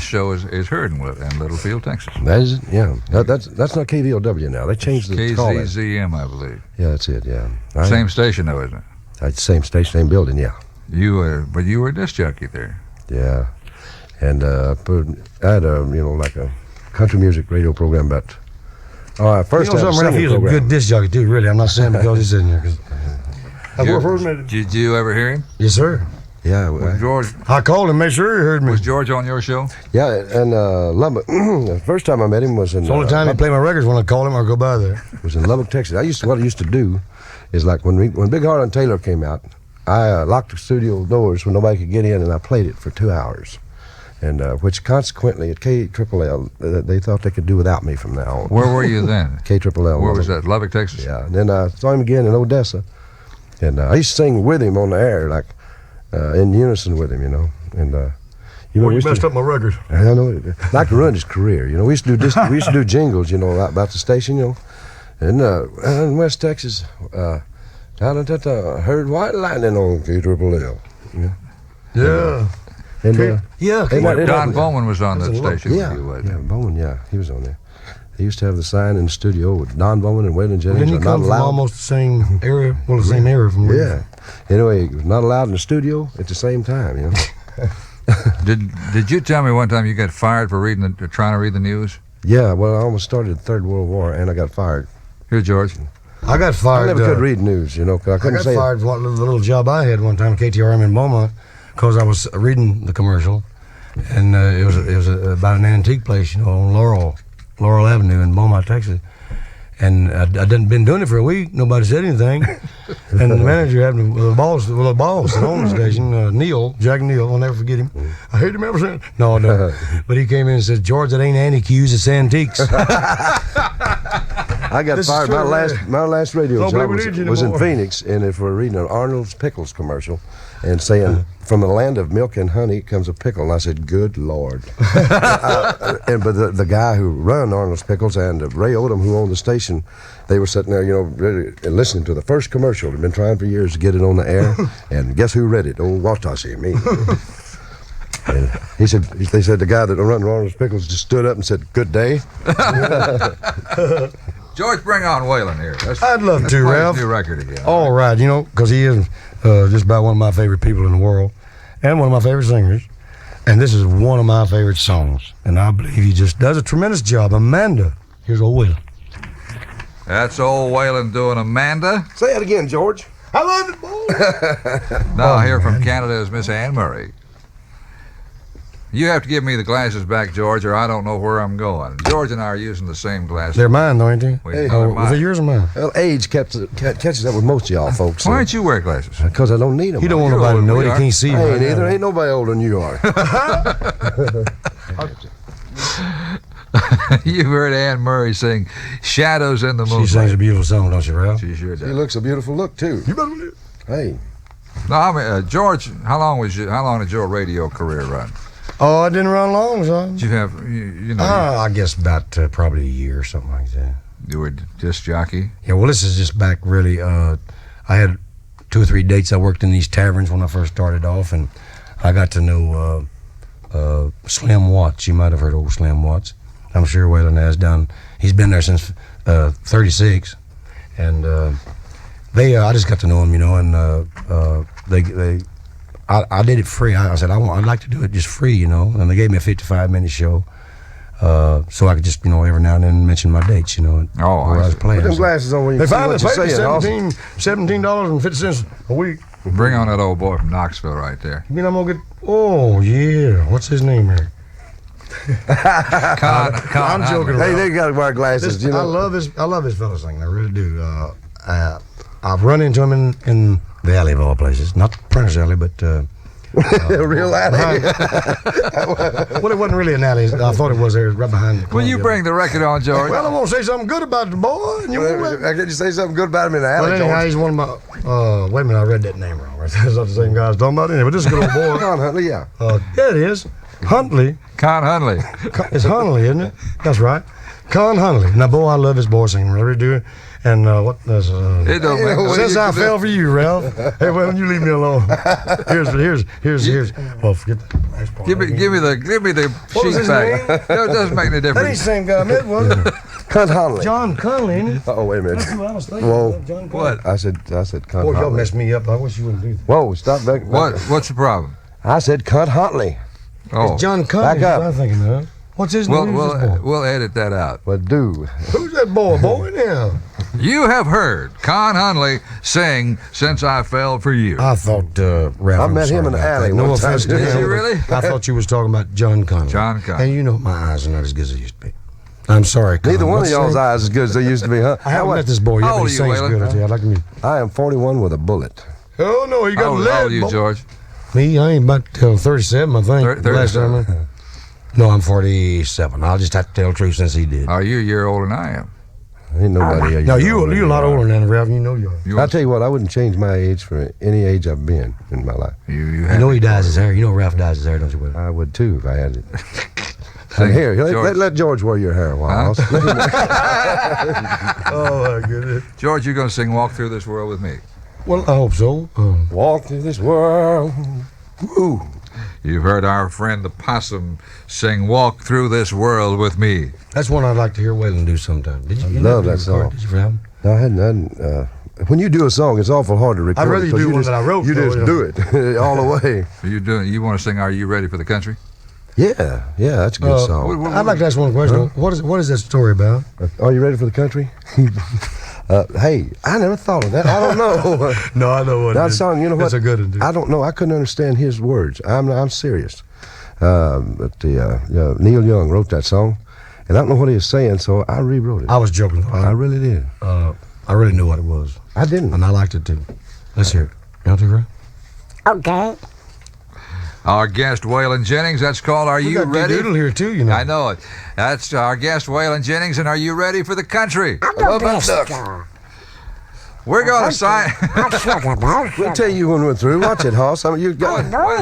show is heard in Littlefield, Texas. That is it, yeah. That's not KVOW now. They changed the call. KZZM, I believe. Yeah, that's it, yeah. Same station, though, isn't it? That's same station, same building, yeah. But you were a disc jockey there. Yeah. And I had like a country music radio program about first You know I had a something, Ralph? singing He was a program. good disc jockey, too, really. I'm not saying because he's in here. 'Cause Did you ever hear him? Yes, sir. Yeah, Was George I called him, make sure he heard me. was George on your show? yeah, and Lubbock. The first time I met him was in It's the only time he played my records when I called him or go by there. was in Lubbock, Texas. What I used to do is like when Big Heart and Taylor came out, I locked the studio doors when nobody could get in, and I played it for 2 hours. And which consequently at KLLL, they thought they could do without me from now on. Where were you then? KLLL. Where was that? Lubbock, Texas? Yeah, and then I saw him again in Odessa, and I used to sing with him on the air, like in unison with him, you know. And you know, we used to, up my records. I don't know, like to run his career, you know. We used to do we used to do jingles, you know, about the station, you know. And in West Texas, heard White Lightning on KLLL. Yeah. And Yeah. Don Bowman was on that station yeah, with you, wasn't yeah, Bowman, yeah, he was on there. They used to have the sign in the studio with Don Bowman and Waylon Jennings. Didn't he are not come from allowed. almost the same area? Well, the same area from where? Yeah. Anyway, he was not allowed in the studio at the same time, you know. Did you tell me one time you got fired for trying to read the news? Yeah, well, I almost started the Third World War, and I got fired. Here, George. I got I fired. never could read news, you know, 'cause I I couldn't got say fired for the little job I had one time at KTRM in Beaumont because I was reading the commercial, and it was about an antique place, you know, on Laurel Avenue in Beaumont, Texas. And I didn't been doing it for a week. Nobody said anything. And the manager had me with the boss, the owner station, Jack Neal. I'll never forget him. I hate him ever since. No, no. But he came in and said, "George, that ain't antiques, it's antiques." I got This is fired. true, My last radio Don't job believe we need you was in anymore. Phoenix, and for reading an Arnold's Pickles commercial, and saying, "From the land of milk and honey comes a pickle." And I said, "Good Lord!" But the guy who run Arnold's Pickles and Ray Odom, who owned the station, they were sitting there, you know, ready, and listening to the first commercial. They've been trying for years to get it on the air, and guess who read it? Old Watashi, me. And they said the guy that run Arnold's Pickles just stood up and said, "Good day." George, bring on Waylon here. I'd love let's to, play Ralph. his new record again. All right, you know, because he is just about one of my favorite people in the world and one of my favorite singers. And this is one of my favorite songs. And I believe he just does a tremendous job. Amanda, here's old Waylon. That's old Waylon doing Amanda. Say it again, George. I love it, boy. Now here from Canada is Miss Anne Murray. You have to give me the glasses back, George, or I don't know where I'm going. George and I are using the same glasses. They're mine, though, ain't they? Wait, Oh, they're mine. they're yours or mine? Well, age catches up with most of y'all folks. Why don't you wear glasses? Because I don't need them. He don't want You're nobody to older know than it. He we can't see you. I right ain't either. now. Ain't nobody older than you are. You've heard Ann Murray sing "Shadows in the She Moonlight." sings a beautiful song, don't you, Ralph? She sure He does. looks a beautiful look too. You better believe it. Hey, No, I mean, George, how long did your radio career run? Oh, I didn't run long, son. Did you have, you know, I guess about probably a year or something like that. you were disc jockey? Yeah, well, this is just back really. I had 2 or 3 dates. I worked in these taverns when I first started off, and I got to know Slim Watts. You might have heard of old Slim Watts. I'm sure Waylon has done. He's been there since 36, and I just got to know him, you know, and I did it free. I said I'd like to do it just free, you know, and they gave me a 55-minute show. So I could just, you know, every now and then mention my dates, you know, Oh, where I I was see. playing. put them So- glasses on when you They see finally what you're paid saying. me $17.50 a week. Bring on that old boy from Knoxville right there. You mean I'm gonna get? Oh yeah, what's his name here? Con I'm joking. Hey, they got to wear glasses. You know. I love this fella singing. I really do. I've run into him in the alley of all places, not Prentice Alley, but Real alley. well, it wasn't really an alley. I thought it was there, right behind. The Will you Columbia. bring the record on, George? Well, I want to say something good about the boy. And you won't let me. Can you say something good about him in the alley, Well, anyhow, George? he's one of my. Wait a minute, I read that name wrong. That's not the same guy I was talking about. Anyway, but this is a good old boy. Con Huntley, yeah. Yeah, it is. Huntley. Con Huntley. It's Huntley, isn't it? That's right. Con Huntley. Now, boy, I love his boy singing. I really do. And what does It don't You know, make since I fell for you, Ralph. Hey, well, you leave me alone. Here's. Well, forget that last part. Give me the What was sheet his back. No, it doesn't make any That ain't the difference. same guy I met, was it? Con Huntley. John Conley, ain't it? Oh, wait a minute. That's who I was thinking. Whoa. of, John Conley. What? I said Con Boy, y'all Huntley. messed me up. I wish you wouldn't do that. Whoa, stop back. What's the problem? I said Con Huntley. Oh, John Conley. Back up. I'm thinking of. What's his name? Who's this boy? we'll edit that out. But do. Who's that boy? Boy now. You have heard Con Huntley sing "Since I Fell for You." I thought Ralph. I I'm met him sorry in the about alley that. No one time. offense to Did him. you really? I thought you was talking about John Conley. John Conley. And you know my eyes are not as good as they used to be. I'm sorry. Con. Neither one of What's y'all's his name? eyes as good as they used to be, huh? I haven't met this boy yet, How but old he are you, sings Waylon? good. I tell you, I'd like to meet. I am 41 with a bullet. Oh no, you got How lead. old are you, boy. George? Me, I ain't about 37, I think. the last time 37. No, I'm 47. I'll just have to tell the truth since he did. Are you a year older than I am? Ain't nobody. Now you're a lot older than Ralph. You know you are. You I'll tell you what, I wouldn't change my age for any age I've been in my life. you You know he dyes his hair. You know Ralph dyes his hair, don't you, Will? I would too if I had it. Sing, And here, George. let George wear your hair a while. Huh? Let him- Oh my goodness. George, you're going to sing "Walk Through This World with Me." Well, I hope so. Walk through this world. Ooh. You've heard our friend the possum sing "Walk Through This World with Me." That's one I'd like to hear Waylon do sometime. Did you? I you love never that record, song. Did you, Ralph? No, I hadn't. When you do a song, it's awful hard to record. I'd rather you because do one just, that I wrote, You though, just yeah. do it all the way. You want to sing "Are You Ready for the Country"? Yeah, that's a good song. I'd like to ask one question. What is that story about? Are you ready for the country? Hey, I never thought of that. I don't know. No, I know what That song, you know what? That's a good one. I don't know. I couldn't understand his words. I'm serious. But Neil Young wrote that song, and I don't know what he was saying, so I rewrote it. I was joking. I really did. I really knew what it was, I didn't. and I liked it too. Let's hear it. You want to, Ralph? Okay. Our guest Waylon Jennings. That's called "Are We You got Ready?" Doodle here too, you know. I know it. That's our guest Waylon Jennings, and "Are You Ready for the Country?" I'm love the that best. duck. We're going to sign. I suck about We'll tell you when we're through. Watch it, Hoss. I mean, you got. Why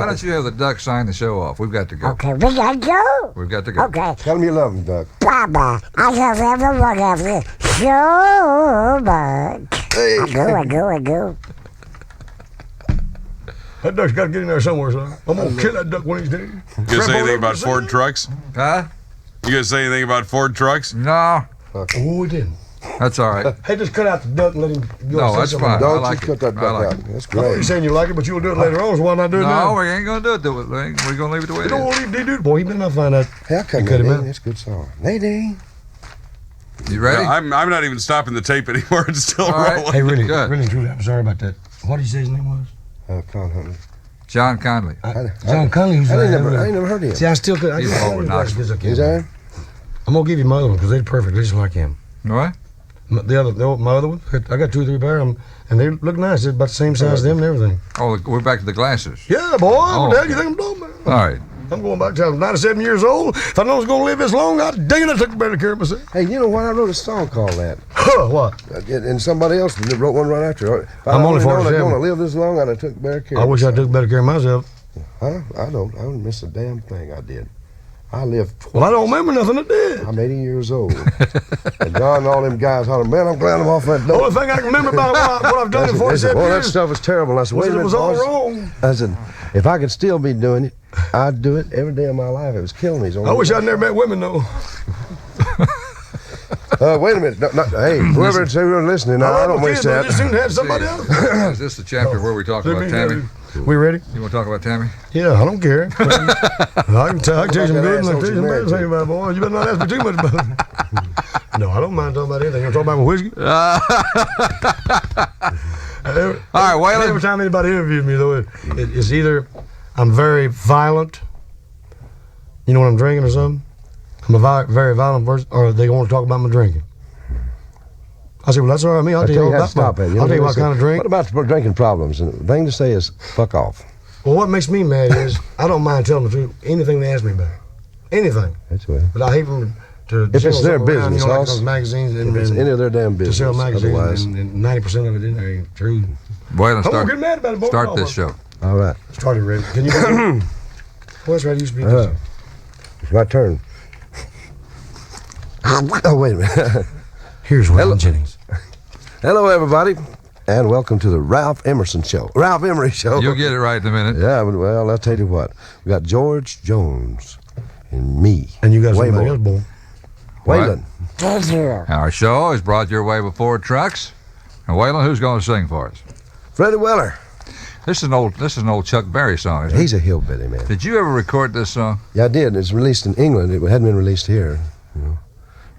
don't you have the duck sign the show off? We've got to go. Okay, we gotta go. We've got to go. Okay. Tell him you love him, Duck. Baba, I love everyone of you so much. Hey. I go. That duck's got to get in there somewhere, son. I'm gonna kill that duck one of these days. You gonna say anything about Ford trucks? Huh? You gonna say anything about Ford trucks? No, Oh, we didn't. that's all right. Hey, just cut out the duck and let him go. No, say that's something. fine. Don't like you it. cut that I duck like out. it. That's I know you're great. saying you like it, but you'll do it later on, so why not do it No, now? we ain't going to do it. We're going to leave it the way You it don't is. want to leave D-Dude. Boy, he better not find out. Hey, I cut You cut him Nadine. out? That's a good song. Nadine. You ready? I'm not even stopping the tape anymore. It's still All right. rolling. Hey, really, Good. really and truly, I'm sorry about that. What did you say his name was? Con Huntley. John Conley. John Conley was I ain't never heard of him. See, I still could. He's over Knoxville. Is that? I'm gonna give you my other one because they're perfect, just like him. What? My other one, I got 2 or 3 pair of them, and they look nice. They're about the same size as them and everything. Oh, we're back to the glasses. Yeah, boy. What the hell okay. you think I'm doing, man? All right. I'm going back to I was 97 years old. If I know I was going to live this long, I'd dang it, I took better care of myself. Hey, you know what? I wrote a song called that. What? And somebody else wrote one right after. If I'm only I'd 47. going to live this long, I'd have took better care I of wish I myself. took better care of myself. Huh? I don't miss a damn thing I did. I lived twice. Well, I don't remember nothing I did. I'm 80 years old. And John and all them guys hollering, man, I'm glad I'm off that The dope. only thing I can remember about what I've done in 47 Boy, that years stuff was terrible. I said, was wait a that it minute, was all boys. wrong. I said, if I could still be doing it, I'd do it every day of my life. It was killing me. I wish I'd never met women, though. Wait a minute. Hey, whoever's listening, I don't wish I that. just soon had somebody else. Is this the chapter where we talk about Tammy? We ready? You want to talk about Tammy? Yeah, I don't care. I can tell you some good and I can tell you some bad things about it, boy. You better not ask me too much about it. No, I don't mind talking about anything. You want to talk about my whiskey? All right, Waylon. Every time anybody interviews me, though, it's either I'm very violent, you know, when I'm drinking or something. I'm a very violent person, or they want to talk about my drinking. I say, well, that's all right with me. I'll tell you all how to about stop it. I'll tell you what kind of drink. What about the drinking problems? And the thing to say is, fuck off. Well, what makes me mad is I don't mind telling the truth. Anything they ask me about. Anything. That's well. But I hate them to If it's sell their something around, business, you know, like Hoss. those magazines and, If it's any of their damn to business. sell magazines Otherwise, and 90% of it in there ain't true. Waylon, I'm gonna get mad about it. Both start of this them. show. all right. Started ready. Can you? What's ready? You speak. It's my turn. Oh, wait a minute. Here's Waylon Jennings. Hello, everybody, and welcome to the Ralph Emerson Show. Ralph Emery Show. You'll get it right in a minute. Yeah, well, I'll tell you what. We got George Jones and me. And you got Way somebody more. else, boy. Waylon. Thank you. Our show is brought your way with Ford Trucks. And Waylon, who's going to sing for us? Freddie Weller. This is an old Chuck Berry song, isn't it? He's a hillbilly, man. Did you ever record this song? Yeah, I did. It's released in England. It hadn't been released here, you know.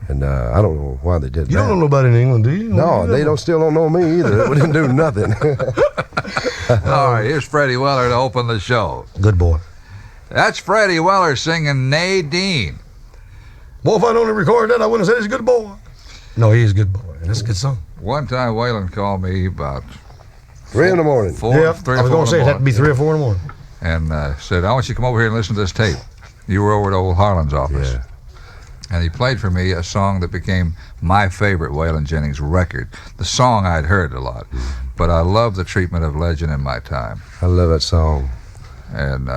And I don't know why they did You that. don't know nobody in England, do you? No, they still don't know me either. We didn't do nothing. All right, here's Freddie Weller to open the show. Good boy. That's Freddie Weller singing Nadine. Boy, if I'd only recorded that, I wouldn't have said he's a good boy. No, he is a good boy. That's a good song. One time Waylon called me about 3 in the morning. 3 I or was 4 going to in say the it had to be morning, 3 or 4 in the morning. and said, I want you to come over here and listen to this tape. You were over at old Harlan's office. Yeah. And he played for me a song that became my favorite Waylon Jennings record. The song I'd heard a lot, but I love the treatment of Legend in My Time. I love that song. And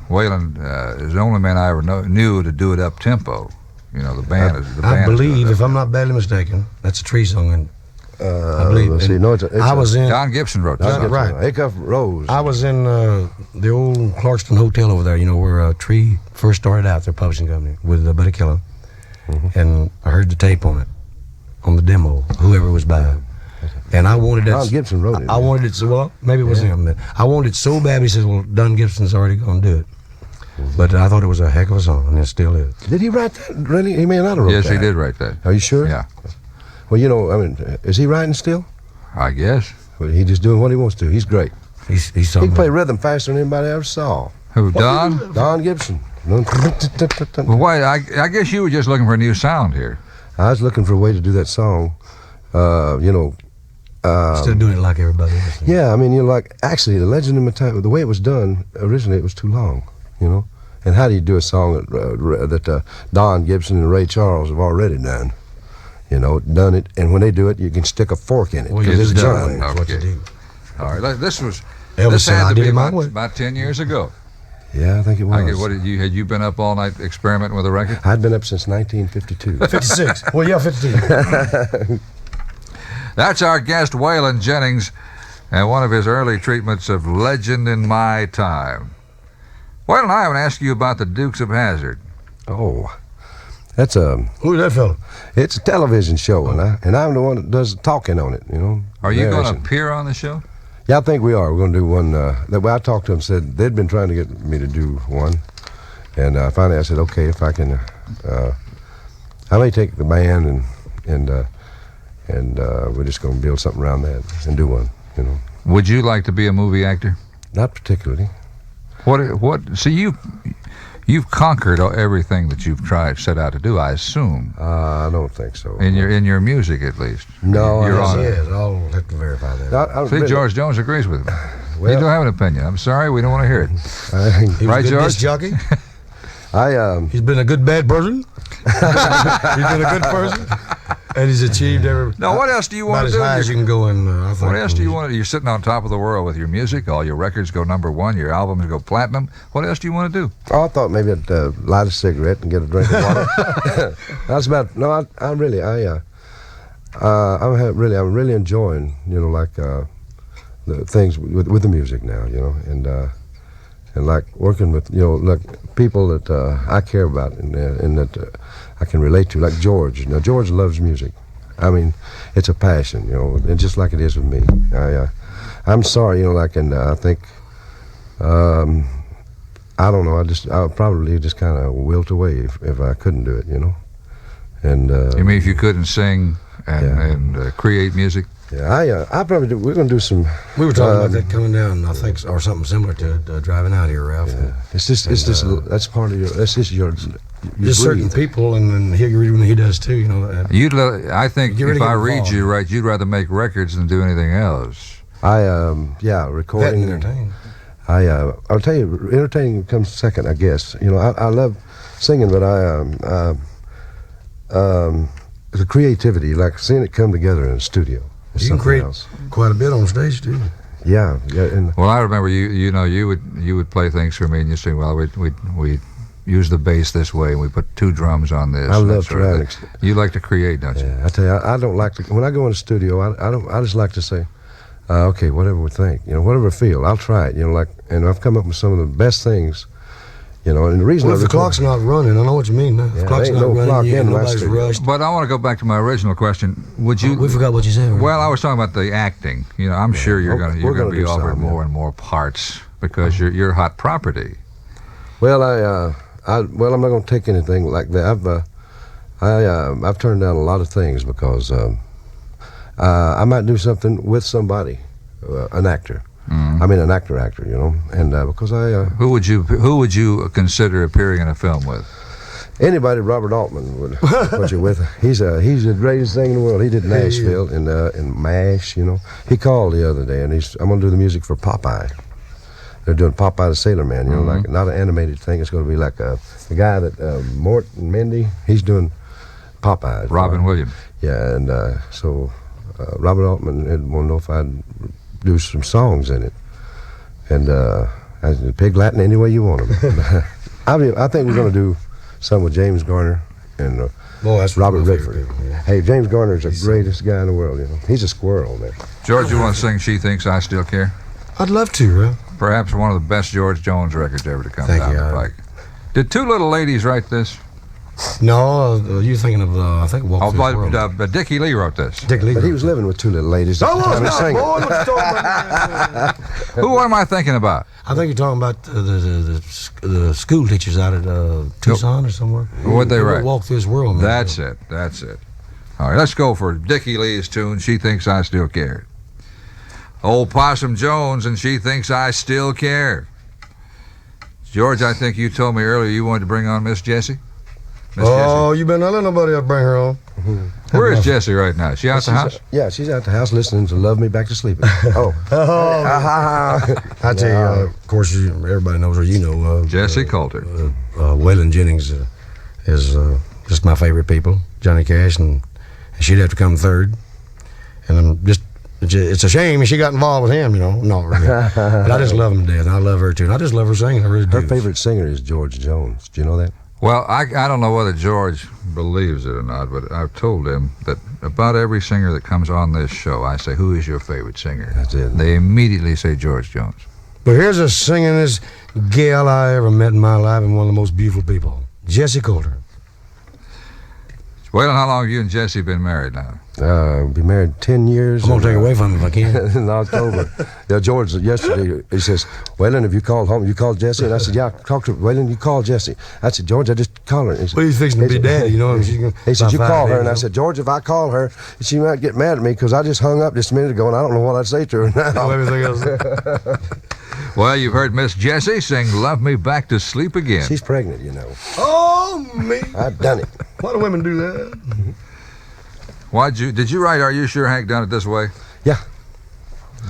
Waylon is the only man I ever knew to do it up tempo. You know, the band is. The I band is believe, doing it if I'm not badly mistaken, that's a tree song. And I believe. Let's see. and No, it's I was in. Don Gibson wrote That's that. right. Acuff Rose. I was in the old Clarkston Hotel over there. You know where Tree first started out, their publishing company, with Buddy Keller. And I heard the tape on it, on the demo, whoever was by. And I wanted that. Don Gibson wrote it. I wanted it so well. Maybe it was him. Then I wanted it so bad. He says, "Well, Don Gibson's already going to do it." But I thought it was a heck of a song, and it still is. Did he write that? Really? He may not have wrote Yes, that. he did write that. Are you sure? Yeah, Well, you know, I mean, is he writing still? I guess. Well, he's just doing what he wants to. He's great. He's He something. can play rhythm faster than anybody I ever saw. Who, Don? Don Gibson. Well, why? I guess you were just looking for a new sound here. I was looking for a way to do that song. You know, Instead of doing it like everybody else. yeah, I mean, you know, like, actually, the Legend in My Time, the way it was done, originally it was too long, you know? And how do you do a song that Don Gibson and Ray Charles have already done? You know, done it, and when they do it, you can stick a fork in it, Well, because it's it's done. done. That's what you Okay. do. All right, this was. Elvis This said, had "I to did be it my about, way." about 10 years ago. Yeah, I think it was. Had you been up all night experimenting with a record? I'd been up since 1952. 56. Well, yeah, 52. That's our guest, Waylon Jennings, and one of his early treatments of Legend in My Time. Waylon, I haven't asked you about the Dukes of Hazzard. Oh, that's Who's that fella? it's a television show, and I'm the one that does the talking on it, you know. Are you going to Narration. appear on the show? Yeah, I think we are. We're going to do one. That way I talked to them, said they'd been trying to get me to do one. And finally I said, okay, if I can, I may take the band and we're just going to build something around that and do one, you know. Would you like to be a movie actor? Not particularly. See, you've conquered everything that you've set out to do, I assume. I don't think so. In your music, at least. No, you're on. Yes, I'll have to verify that. See, really, George Jones agrees with me. Well, you don't have an opinion. I'm sorry, we don't want to hear it. He was Right, a good George? disc jockey. He's He's been a good bad person. He's been a good person, and he's achieved every. Now, what else do you want about to as do? high as you can go in. I think. What else do you want to do? You're sitting on top of the world with your music. All your records go #1. Your albums go platinum. What else do you want to do? I thought maybe I'd light a cigarette and get a drink of water. That's about. No, I'm really enjoying, like the things with the music now, and like working with, like people that I care about and that I can relate to, like George. George loves music. I mean, it's a passion, and just like it is with me. I'm sorry, and I think, I don't know, I'll probably just kind of wilt away if I couldn't do it, And You mean if you couldn't sing and create music? Yeah, I probably do. We're gonna do some. We were talking about that coming down, I think, or something similar to it, driving out here, Ralph. Yeah. It's just that's part of your. That's just your. Just certain people, and then he does too. I think You're if really I read involved. you right, you'd rather make records than do anything else. Recording. entertaining. I'll tell you, entertaining comes second, I guess. I love singing, but the creativity, like seeing it come together in a studio. You can create quite a bit on stage too. Yeah, and Well, I remember you would play things for me, and you say, well, we use the bass this way, and we put 2 drums on this. I and that love sort of trying. thing. You like to create, don't you? Yeah, I tell you, I don't like to. When I go in the studio, I just like to say, okay, whatever we think, whatever I feel, I'll try it. And I've come up with some of the best things. And the reason. Well, if the clock's not running, I know what you mean. If the clock's ain't not no running, clock in my nobody's studio. rushed. But I want to go back to my original question. Would you? We forgot what you said. Right? Well, I was talking about the acting. I'm sure you're We're going to gonna be do offered some, more and more parts because you're hot property. Well, I'm not going to take anything like that. I've turned down a lot of things because I might do something with somebody, an actor. Mm. I mean, an actor, and because Who would you consider appearing in a film with? anybody Robert Altman would put you with. He's the greatest thing in the world. He did Nashville and MASH. He called the other day, and I'm going to do the music for Popeye. They're doing Popeye the Sailor Man, like not an animated thing. It's going to be like the guy that Mort and Mindy. He's doing Popeye. Robin Williams. Yeah, and so Robert Altman wanted to know if I'd do some songs in it, and Pig Latin any way you want them. I think we're going to do some with James Garner and Boy, that's Robert one of my Redford. favorite people, yeah. Hey, James Garner's the greatest guy in the world. He's a squirrel, man. George, you want to sing "She Thinks I Still Care"? I'd love to, Ralph. Perhaps one of the best George Jones records ever to come Thank down you, the pike. Did 2 little ladies write this? No, you're thinking of I think Walk Through This World. Dickie Lee wrote this. Dick Lee. But he was living with 2 little ladies at the time he sang it. Boy, what you talking about? Who am I thinking about? I think you're talking about the school teachers out at Tucson or somewhere. What'd they write? Walk Through This World, man. That's it. All right, let's go for Dickie Lee's tune, "She Thinks I Still Care." Old Possum Jones and "She Thinks I Still Care." George, I think you told me earlier you wanted to bring on Miss Jessie. Oh, you better not let nobody else bring her on. Where is Jessie right now? Is she out the house? Yeah, she's at the house listening to "Love Me Back to Sleeping." Oh, I tell you, of course, everybody knows her. Jessie Coulter. Waylon Jennings is just my favorite people. Johnny Cash, and she'd have to come third. And it's a shame she got involved with him, No, really. But I just love him to death, and I love her too. And I just love her singing. I really do. her favorite singer is George Jones. Do you know that? Well, I don't know whether George believes it or not, but I've told him that about every singer that comes on this show, I say, "Who is your favorite singer?" That's it. They immediately say George Jones. But here's a singingest gal I ever met in my life, and one of the most beautiful people, Jessie Coulter. Waylon, how long have you and Jesse been married now? Be married 10 years. I'm gonna take it away from him if I can. In October. Yeah, George, yesterday, he says, Waylon, have you called home? You called Jesse? And I said, yeah, I talked to Waylon, you called Jesse. I said, George, I just called her. He said, Well, he's fixing to be daddy, you know. And she's gonna, he said, you about call 5 her. And I days, said, George, if I call her, she might get mad at me because I just hung up just a minute ago and I don't know what I'd say to her you know, now. everything else. Well, you've heard Miss Jessie sing Love Me Back to Sleep Again. She's pregnant, you know. Oh, me. I've done it. Why do women do that? Did you write Are You Sure Hank Done It This Way? Yeah.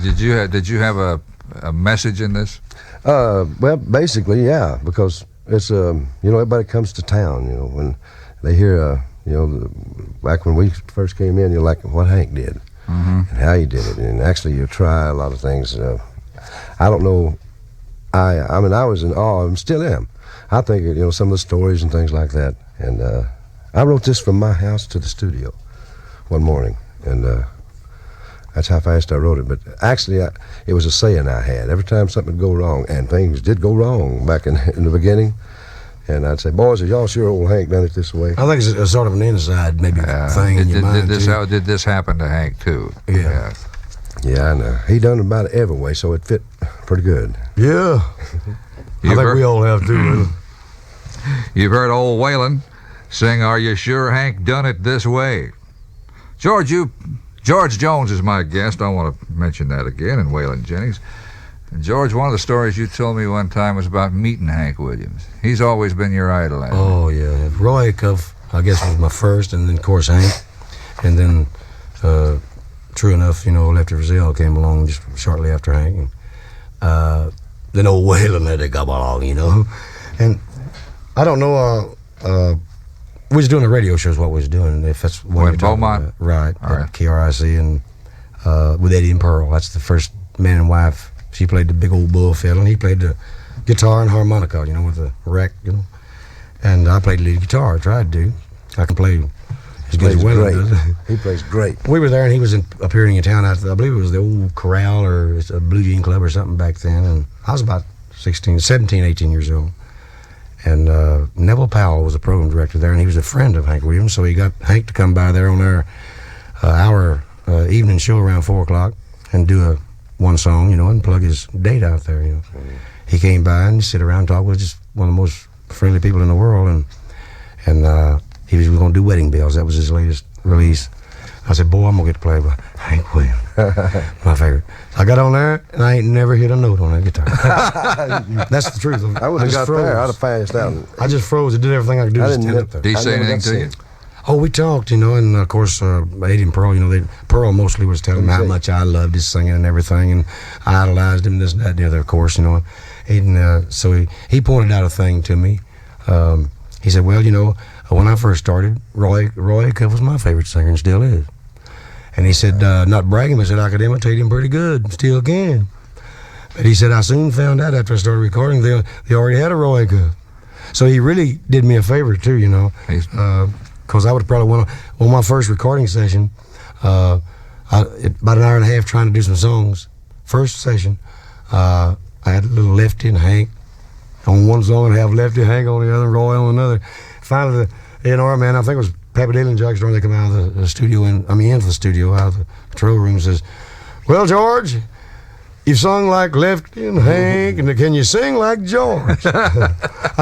Did you have a message in this? Well, basically, yeah, because it's, everybody comes to town, when they hear, back when we first came in, like what Hank did and how he did it. And actually, you try a lot of things. I don't know. I mean, I was in awe and still am. I think, some of the stories and things like that. And I wrote this from my house to the studio one morning. And that's how fast I wrote it. But actually, it was a saying I had. Every time something would go wrong, and things did go wrong back in the beginning, and I'd say, boys, are y'all sure old Hank done it this way? I think it's a sort of an inside maybe thing in your mind, too. Did this happen to Hank, too? Yeah. Yeah, I know. He done it about every way, so it fit pretty good. Yeah. I think we all have, too. You've heard old Waylon sing Are You Sure Hank Done It This Way? George Jones is my guest. I want to mention that again, and Waylon Jennings. And George, one of the stories you told me one time was about meeting Hank Williams. He's always been your idol. Oh, yeah. Roy Acuff, I guess, was my first, and then, of course, Hank. And then, true enough, Lefty Frizzell came along just shortly after Hank. And, then old Waylon had to come along, And I don't know, we was doing a radio show is what we was doing, if that's what you're talking Beaumont? about. Right, All right. at KRIC, and with Eddie and Pearl. That's the first man and wife. She played the big old bull fiddle, and he played the guitar and harmonica, with the wreck, And I played lead guitar, I tried to. I can play as good as Waylon does. He plays great. We were there, and he was appearing in town. I believe it was the old Corral or a Blue Jean Club or something back then. And I was about 17, 18 years old. And Neville Powell was the program director there, and he was a friend of Hank Williams, so he got Hank to come by there on our evening show around 4 o'clock and do one song, and plug his date out there, He came by and sit around and talk with just one of the most friendly people in the world, and he was going to do Wedding Bells. That was his latest release. I said, boy, I'm going to get to play with Hank Williams, my favorite. I got on there, and I ain't never hit a note on that guitar. That's the truth. I would have got there. I'd have passed out. I just froze. It did everything I could do to stand up there. Did he say anything to you? Oh, we talked, and of course, Eddie and Pearl, Pearl mostly was telling me how much I loved his singing and everything, and I idolized him, this, that, and the other, of course, And so he pointed out a thing to me. He said, well, when I first started, Roy Acuff was my favorite singer and still is. And he said, not bragging, but he said, I could imitate him pretty good, still can. But he said, I soon found out after I started recording, they already had a Roy Acuff. So he really did me a favor, too, because I would have probably went on my first recording session, about an hour and a half trying to do some songs. First session, I had a little Lefty and Hank on one song, and have Lefty, Hank on the other, and Roy on another. Finally, the A&R man, I think it was Pappy Dillon and Jack Storm, they come out of the studio, into the studio, out of the control room, and says, well, George, you've sung like Lefty and Hank, and can you sing like George? I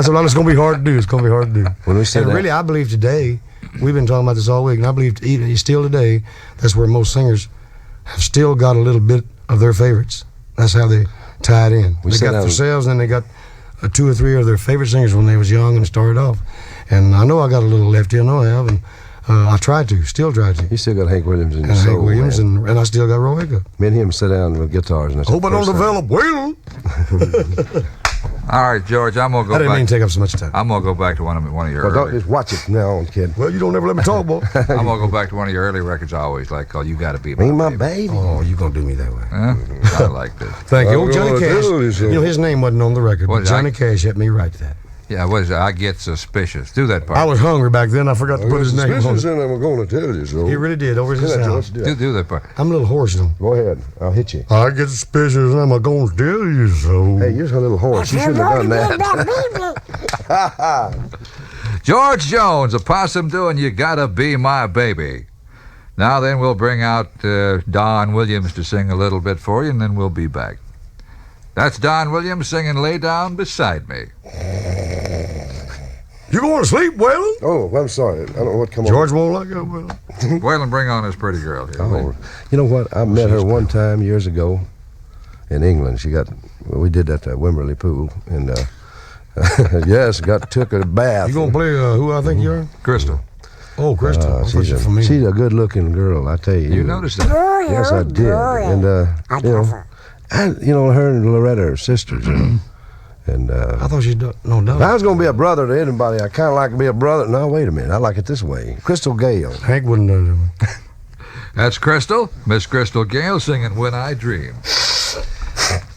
said, well, it's going to be hard to do. It's going to be hard to do. When we said and that, really, I believe today, we've been talking about this all week, and I believe even still today, that's where most singers have still got a little bit of their favorites. That's how they tie it in. They got themselves, and then they got 2 or 3 of their favorite singers when they was young and started off. And I know I got a little Lefty, I know I have, and I still try to. You still got Hank Williams in your And soul, Hank Williams, man. and I still got Roy Acuff. Me and him sit down with guitars. And Hope I don't develop Waylon. All right, George, I'm gonna go I didn't back. mean to take up so much time. I'm gonna go back to one of your early. Just watch it from now on, kid. Well, you don't ever let me talk, boy. I'm gonna go back to one of your early records. I always like called "You Gotta Be Me, my Baby." baby. Oh, you gonna do me that way? Huh? I like this. Thank you. I'm Old Johnny gonna Cash. do this, His name wasn't on the record, What but is Johnny Cash helped me write that. Yeah, what is it? I Get Suspicious. Do that part. I was hungry back then. I forgot to put his name on it. I'm going to tell you so. He really did over his Tell that, sound. George, do that. do that part. I'm a little hoarse though. Go ahead. I'll hit you. I get suspicious and I'm gonna tell you so. Hey, you're a little horse. You shouldn't have done that. George Jones, a possum doing You Gotta Be My Baby. Now then, we'll bring out Don Williams to sing a little bit for you, and then we'll be back. That's Don Williams singing Lay Down Beside Me. You going to sleep, Waylon? Oh, I'm sorry. I don't know what come on. George won't let go, Waylon. Waylon, bring on this pretty girl here. Oh, you know what? I met her one time years ago in England. We did that at Wimberley Pool, and yes, took a bath. You gonna play who I think you are? Crystal. Oh, Crystal. I thought you were from me. She's a good-looking girl, I tell you. You noticed that? Yes, I did. And her and Loretta are sisters. You know. And I thought she'd no. if I was going to be a brother to anybody, I kind of like to be a brother. No, wait a minute. I like it this way. Crystal Gale. Hank wouldn't know that. That's Crystal, Miss Crystal Gale singing When I Dream.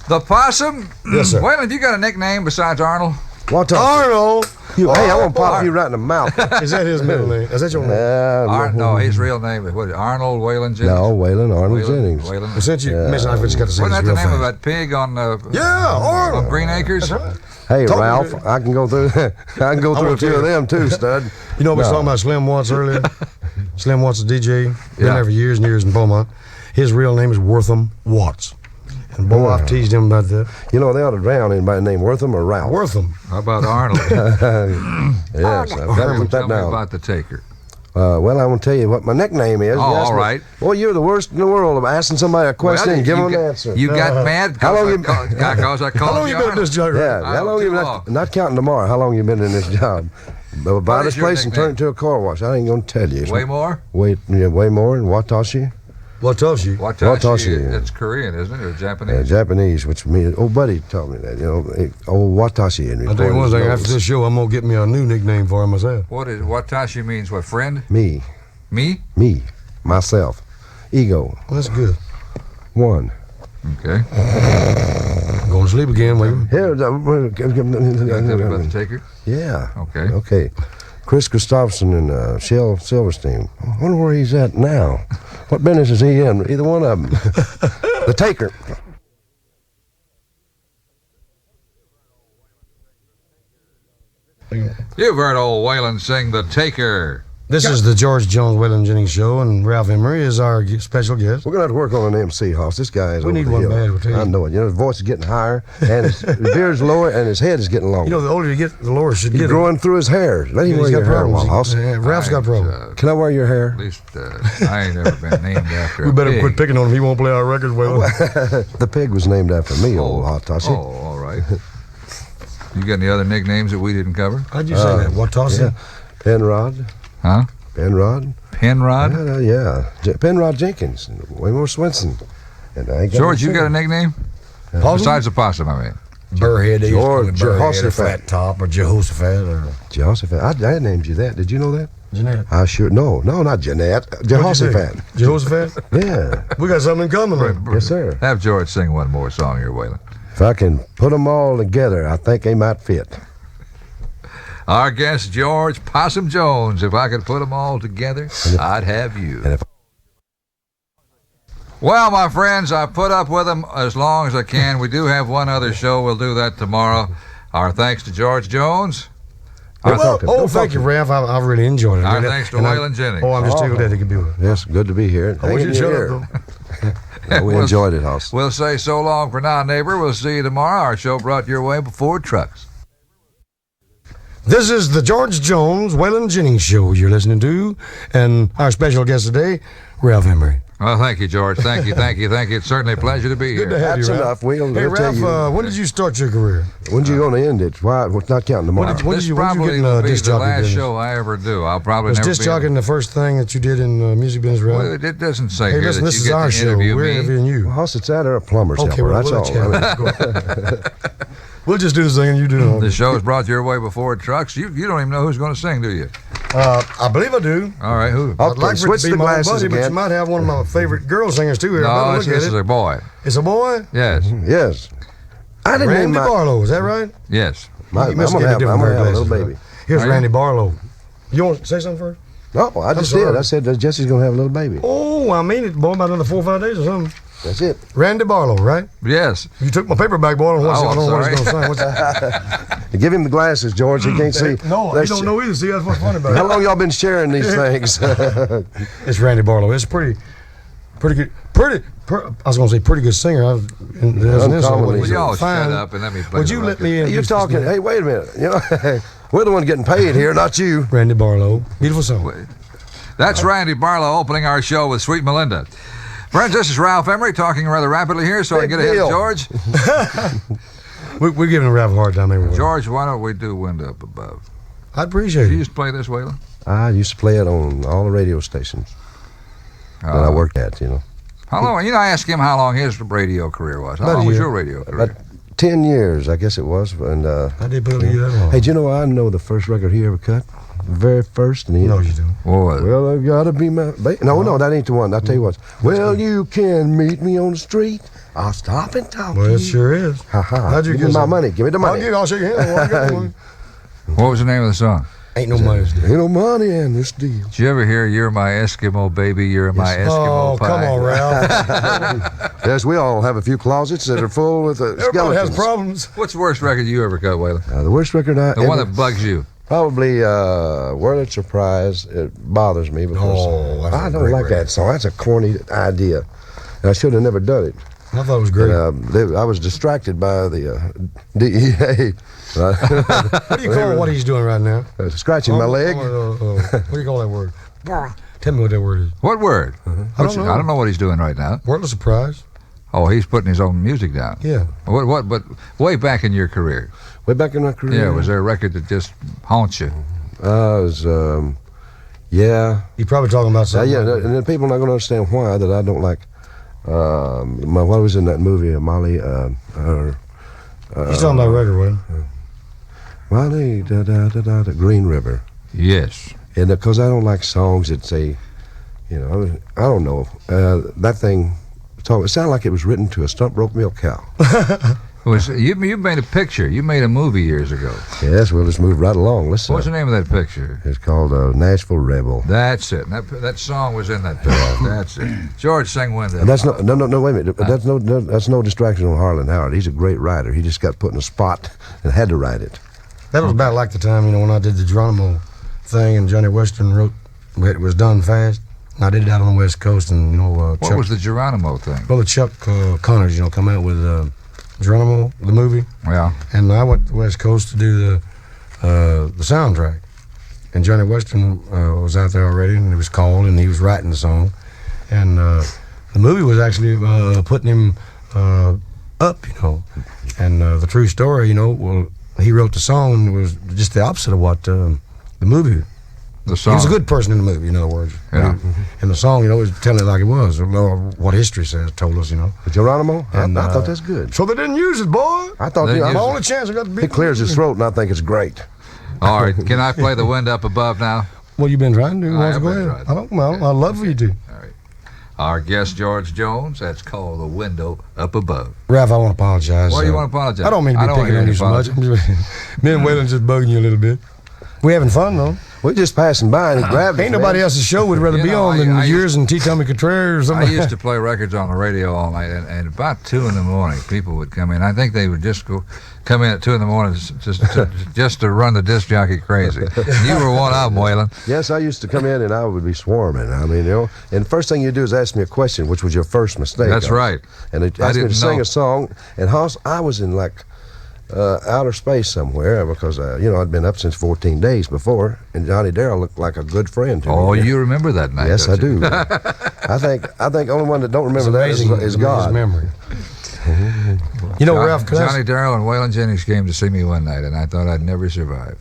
The possum? Yes, sir. Waylon, you got a nickname besides Arnold? What Arnold. Hey, I want to pop you right in the mouth. Is that his middle name? Is that your name? No, his real name is Arnold Waylon Jennings. No, Waylon Arnold Jennings. Waylon. Well, since you mentioned, I just got to say Wasn't this that real the name of fast. that pig on Arnold. on Green Acres? That's right. Hey, Totally Ralph, good. I can go through. I can go through a few of them too, stud. You know, we was talking about Slim Watts earlier. Slim Watts, the DJ, been there for years and years in Beaumont. His real name is Wortham Watts. And boy, I've teased him about that. You know, they ought to drown anybody named Wortham or Ralph. Wortham. How about Arnold? Yes, I've got to put Tell that me down. about the taker. Well, I want to tell you what my nickname is. Oh, all right. Well, you're the worst in the world of asking somebody a question and giving them an answer. You got mad How long because I How called long you been in this job? Yeah, how long you been, not counting tomorrow, how long you been in this job? But buy What this is your place and turn it into a car wash. I ain't going to tell you. Way more? Way more in Watashi. Watashi. Watashi. It's Korean, isn't it? Or Japanese? Japanese, which means, old buddy taught me that, old Watashi. I'll tell you one thing, after this show, I'm going to get me a new nickname for him myself. Watashi means what, friend? Me, myself, ego, Well, that's good. one. Okay. Going to sleep again, Waylon. Here, Tell me about the taker? yeah. Okay. Okay. Chris Christopherson and Shel Silverstein. I wonder where he's at now. What business is he in? Either one of them. The Taker. You've heard old Waylon sing The Taker. This is the George Jones Waylon Jennings Show, and Ralph Emery is our special guest. We're going to have to work on an MC, Hoss. This guy is We over need the one hill. bad, we'll tell you. I know it. You know, his voice is getting higher, and his beard's lower, and his head is getting longer. You know, the older you get, the lower it should He's get. growing through his hair. Let him He's wear got your hair, problems. Hoss. Ralph's got problems. Can I wear your hair? At least I ain't ever been named after We a better pig. quit picking on him. He won't play our records, Waylon. The pig was named after me, old Hatashi. Oh, all right. You got any other nicknames that we didn't cover? How'd you say that? Watashi? Yeah. Penrod. Huh? Penrod. Penrod? Penrod Jenkins. Waymore Swenson. And I got George, you got a nickname? Besides the possum, I mean. Burrhead. They used to call him George Burrhead or Jehoshaphat. Fat Top or Jehoshaphat or Jehoshaphat. I named you that. Did you know that? Jeanette. I sure. No, not Jeanette. Jehoshaphat. Jehoshaphat? Yeah. We got something in common. then. Yes, sir. Have George sing one more song here, Waylon. If I can put them all together, I think they might fit. Our guest, George Possum Jones. If I could put them all together, I'd have you. And if- Well, my friends, I put up with them as long as I can. We do have one other show. We'll do that tomorrow. Our thanks to George Jones. Thank you, Ralph. I've really enjoyed it. Our Really. thanks to And Waylon Jennings. I'm just tickled that he could be with us. Yes, good to be here. I wish Hang in you'd shut your up, ear. though. No, we enjoyed it, Hoss. We'll say so long for now, neighbor. We'll see you tomorrow. Our show brought your way by Ford Trucks. This is the George Jones Waylon Jennings Show you're listening to, and our special guest today, Ralph Emery. Well, thank you, George. Thank you. It's certainly a pleasure to be Good to here. have That's you, Ralph. enough. We'll Hey, tell you. Ralph, when did you start your career? When's you going to end it? Why? What's not counting tomorrow? When This did you probably get in, will be disc the jockey last business? show I ever do. I'll probably Was never disc be. jockeying the first thing that you did in music business, Ralph? Well, it doesn't say Hey, here listen, that this you is get our to show. interview We're me. interviewing you. Hoss, it's that or a plumber's Okay, helper. well, That's we'll all. let you have it. We'll just do this thing and you do it. The show is brought your way by Ford Trucks. You don't even know who's going to sing, do you? I believe I do. All right, who? I'd like for it switch to be the my own glasses buddy, but you again. might have one of my favorite girl singers too here. No, Better this look at is it. a boy. It's a boy? Yes, Yes. I didn't name Randy my. Barlow, is that right? yes. You must I'm get gonna a have different pair of a little glasses, baby. Here's Are you? Randy Barlow. You want to say something first? No, I just sorry. did. I said that Jesse's gonna have a little baby. Oh, I mean it, boy, about another 4 or 5 days or something. That's it. Randy Barlow, right? Yes. You took my paperback, boy. I Oh, don't know what I'm he's going to sing. Give him the glasses, George. He can't see. No, he don't know either. See, that's what's funny about How it. long y'all been sharing these things? It's Randy Barlow. It's pretty good. I was going to say pretty good singer. Uncommonly Well, y'all Fine. shut up and let me play Would the you let record. me in? You're talking. Hey, wait a minute. You know, we're the one getting paid here, not you. Randy Barlow. Beautiful song. That's Randy Barlow opening our show with Sweet Melinda. Friends, this is Ralph Emery talking rather rapidly here, so I Big can get ahead deal. of George. We're giving Ralph a hard time everywhere. George, why don't we do Wind Up Above? I appreciate You it. used to play this, Waylon? I used to play it on all the radio stations that I worked at, you know. How long? You know, I asked him how long his radio career was. How About a long was year. your radio career? About 10 years, I guess it was. And I did put up with you that long. hey, do you know I know the first record he ever cut? The very first. And he, No, you don't. Boy, well, I've got to be my baby. No, that ain't the one. I'll tell you what. Well, you can meet me on the street. I'll stop and talk Well, to it you. sure is. Ha-ha. How'd you Give get me my some? money. Give me the money. I'll shake your hand. I got one. what was the name of the song? Ain't no money. Ain't no money in this deal. Did you ever hear "You're My Eskimo Baby, You're My Eskimo Oh, Pie"? come on, Ralph. Yes, we all have a few closets that are full with Everybody skeletons. has problems. What's the worst record you ever cut, Waylon? The worst record I The one ever- that bugs you. Probably World of Surprise. It bothers me because Oh, that's a I don't great like record. that song. That's a corny idea. And I should have never done it. I thought it was great. I was distracted by the DEA. What do you call what he's doing right now? Scratching my leg. What do you call that word? Boy. Tell me what that word is. What word? I don't know. I don't know what he's doing right now. Word of surprise. Oh, he's putting his own music down. Yeah. What? But way back in your career, Way back in my career. yeah, was there a record that just haunts you? Yeah. You're probably talking about something. Yeah, and then people are not going to understand why that I don't like. What was in that movie, Molly? He's talking about record, William. Molly, the Green River. Yes. And because I don't like songs that say, you know, I don't know. That thing, it sounded like it was written to a stump broke milk cow. You made a picture. You made a movie years ago. Yes, we'll just move right along. Listen. What's the name of that picture? It's called Nashville Rebel. That's it. That song was in that picture. That's it. George sang Wind Up. And that's no, wait a minute. That's no distraction on Harlan Howard. He's a great writer. He just got put in a spot and had to write it. That was about like the time, you know, when I did the Geronimo thing and Johnny Western wrote, it was done fast. And I did it out on the West Coast and, you know, What was the Geronimo thing? Well, the Chuck Connors, you know, come out with Geronimo, the movie. Yeah. And I went to the West Coast to do the soundtrack. And Johnny Western was out there already, and he was called, and he was writing the song. And the movie was actually putting him up, you know. And the true story, you know, well, he wrote the song, and it was just the opposite of what the movie. The song. He was a good person in the movie, in other words. Yeah. And the song, you know, was telling it like it was, or what history says, told us, you know. Geronimo? And, I thought that's good. So they didn't use it, boy. I thought They you used The know, only chance I got to be. he clears his throat, and I think it's great. All right. Can I play the Wind Up Above now? Well, you've been trying to do. I Why don't have you go been ahead? trying. I don't. Well, I'd love for you to. Our guest, George Jones. That's called The Window Up Above. Ralph, I want to apologize. Why do you want to apologize? I don't mean to be wanna picking hear on you any so much. Me and Waylon just bugging you a little bit. We having fun though. We're just passing by, and he grabbed it. Ain't nobody else's show we'd rather You be know, on I- than I yours and T. Tommy Contreras or I something. used to play records on the radio all night, and about 2 in the morning, people would come in. I think they would just come in at 2 in the morning just to run the disc jockey crazy. You were one of them, Waylon. Yes, I used to come in, and I would be swarming. I mean, you know, and the first thing you do is ask me a question, which was your first mistake. That's right. And it I asked me to didn't sing know. a song, and Hoss, I was in like outer space somewhere because you know I'd been up since 14 days before, and Johnny Darrell looked like a good friend to me. Oh, you remember that night? Yes, I don't you? do. I think the only one that don't It's remember that amazing. is His God. memory. You know, Ralph, could Johnny Darrell and Waylon Jennings came to see me one night, and I thought I'd never survive.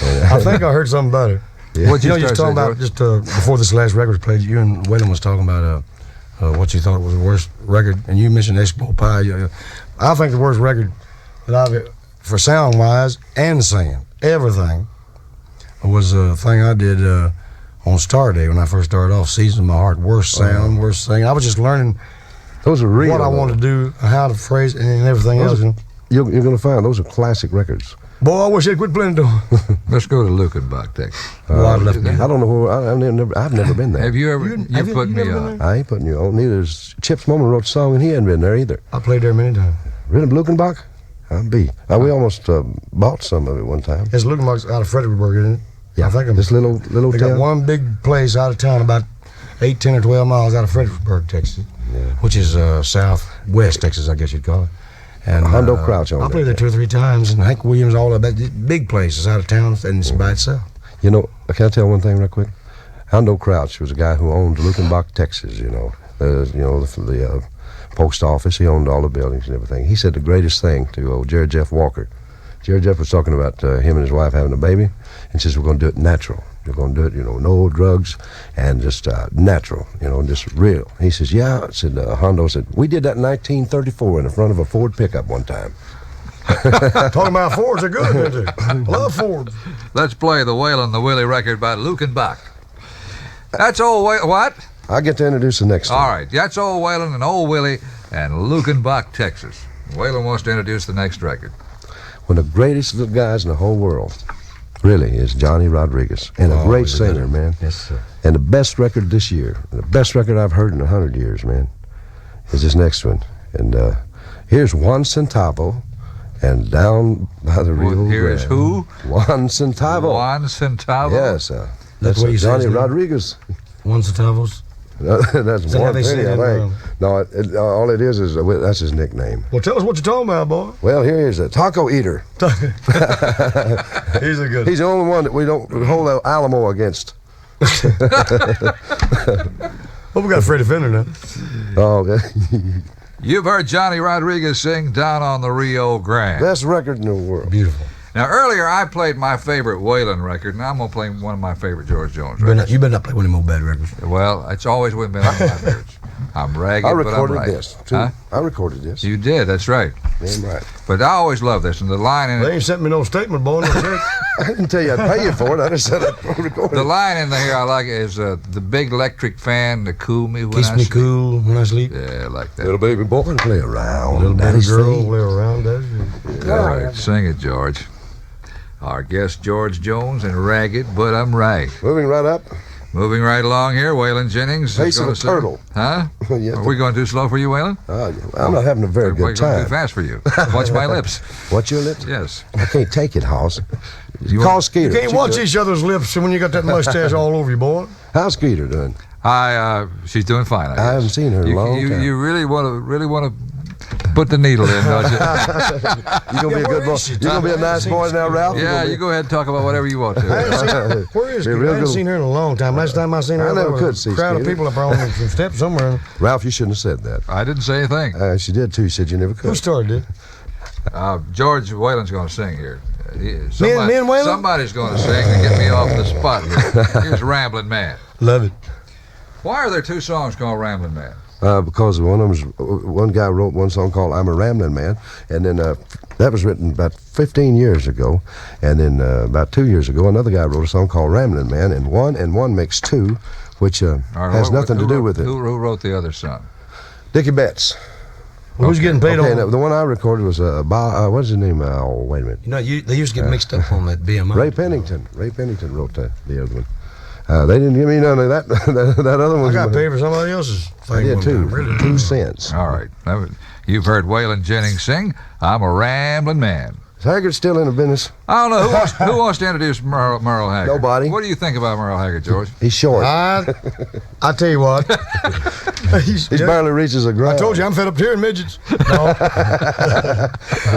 I think I heard something about it. What'd You know, you you was start talking saying, about George? just before this last record was played. You and Waylon was talking about what you thought was the worst record, and you mentioned Eskimo Pie. I think the worst record that I've, for sound wise and singing, everything, was a thing I did on Star Day when I first started off. Season of My Heart, worst sound, worst singing. I was just learning Those are real. what I wanted to do, how to phrase it, and everything else. You know? you're going to find those are classic records. Boy, I wish they'd quit playing to. Let's go to Lukenbach, Texas. I don't know where. I've never been there. Have you ever? You're putting me never been on. there? I ain't putting you on. Neither's Chips Moman wrote a song and he hadn't been there either. I played there many times. Really, Blukenbach? I'll be. We almost bought some of it one time. It's Lukenbach's out of Fredericksburg, isn't it? Yeah, I think this little They got town. one big place out of town, about 8, 10, or 12 miles out of Fredericksburg, Texas, which is southwest Texas, I guess you'd call it. And Hondo Crouch on I played there there. 2 or 3 times, and Hank Williams, all of that big places out of town, and it's by itself. You know, can I tell one thing real quick? Hondo Crouch was a guy who owned Lukenbach, Texas. The post office. He owned all the buildings and everything. He said the greatest thing to old Jerry Jeff Walker. Jerry Jeff was talking about him and his wife having a baby, and says we're going to do it natural. We're going to do it, no drugs, and just natural, just real. He says, yeah. Hondo said, we did that in 1934 in the front of a Ford pickup one time. Talking about Fords are good, aren't they? Love Fords. Let's play the Waylon the Willie record by Lukenbach. That's old what? I get to introduce the next one. All right, that's old Waylon and old Willie and Lukenbach, Texas. Waylon wants to introduce the next record. One of the greatest little guys in the whole world, really, is Johnny Rodriguez. And a great singer, man. Yes, sir. And the best record this year, the best record I've heard in 100 years, man, is this next one. And here's Juan Centavo, and Down by the Rio Grande. Here is who? Juan Centavo. Juan Centavo. Yes, That's what he says Johnny now? Rodriguez. One Centavos. That's Is that how one they say penny, I it? think. No, all it is that's his nickname. Well, tell us what you're talking about, boy. Well, here is a taco eater. He's a good He's the only one that we don't hold the Alamo against. Well, we got Freddie Fender now. Oh, okay. You've heard Johnny Rodriguez sing Down on the Rio Grande. Best record in the world. Beautiful. Now, earlier I played my favorite Waylon record. Now I'm going to play one of my favorite George Jones records. You better not play one of them old bad records. Well, it's always been one of my favorites. I'm ragged, I but I'm recorded right. this, too. Huh? I recorded this. You did, that's right. Damn right. But I always love this, and the line in They it, ain't sent me no statement, boy. No check. I didn't tell you I'd pay you for it. I just said I'd record the it. line in there I like is the big electric fan to cool me when Keeps I me sleep. cool when I sleep. Yeah, I like that. Little baby boy, play around. Little baby Daddy's girl feet. lay around that. All right, sing it, George. Our guest, George Jones, and Ragged, but I'm right. Moving right up. Moving right along here, Waylon Jennings. is Pace of gonna a sing. turtle. Huh? Yeah, Are we going too slow for you, Waylon? I'm not having a very We're good going too time. fast for you. Watch my lips. What's your lips? Yes. I can't take it, Hoss. You Call want- Skeeter. You can't watch each other's lips when you got that mustache all over you, boy. How's Skeeter doing? She's doing fine. I guess. haven't seen her in a long time. You really want to put the needle in, don't you? You gonna be a where good boy? is she, You gonna Tommy? be a I nice haven't boy seen now, Ralph? Yeah, you go ahead and talk about whatever you want I to. ain't seen her. Where is Be she? real I ain't good. seen her in a long time. Last time I seen her, I never there was could a see crowd of Skeeter. people up on some steps somewhere. Ralph, you shouldn't have said that. I didn't say anything. She did too. She said you never Who could. started it? George Waylon's going to sing here. Me and Waylon? Somebody's going to sing to get me off the spot here. Here's Ramblin' Man. Love it. Why are there 2 songs called Ramblin' Man? Because one guy wrote one song called "I'm a Rambling Man," and then that was written about 15 years ago, and then about 2 years ago, another guy wrote a song called "Rambling Man," and one makes 2, which All right, has nothing to do with it. Who wrote the other song? Dickie Betts. Who's getting paid Okay, on? the one I recorded was what's his name? Oh, wait a minute. You know, they used to get mixed up on that BMI. Ray Pennington. Ray Pennington wrote the other one. They didn't give me none of that. that other one. I got paid for somebody else's thing. I did one too. time. Really? 2 cents. All right. You've heard Waylon Jennings sing, I'm a Ramblin' Man. Is Haggard still in the business? I don't know. Who wants to introduce Merle Haggard? Nobody. What do you think about Merle Haggard, George? He's short. I tell you what. He barely reaches the ground. I told you I'm fed up hearing midgets. No,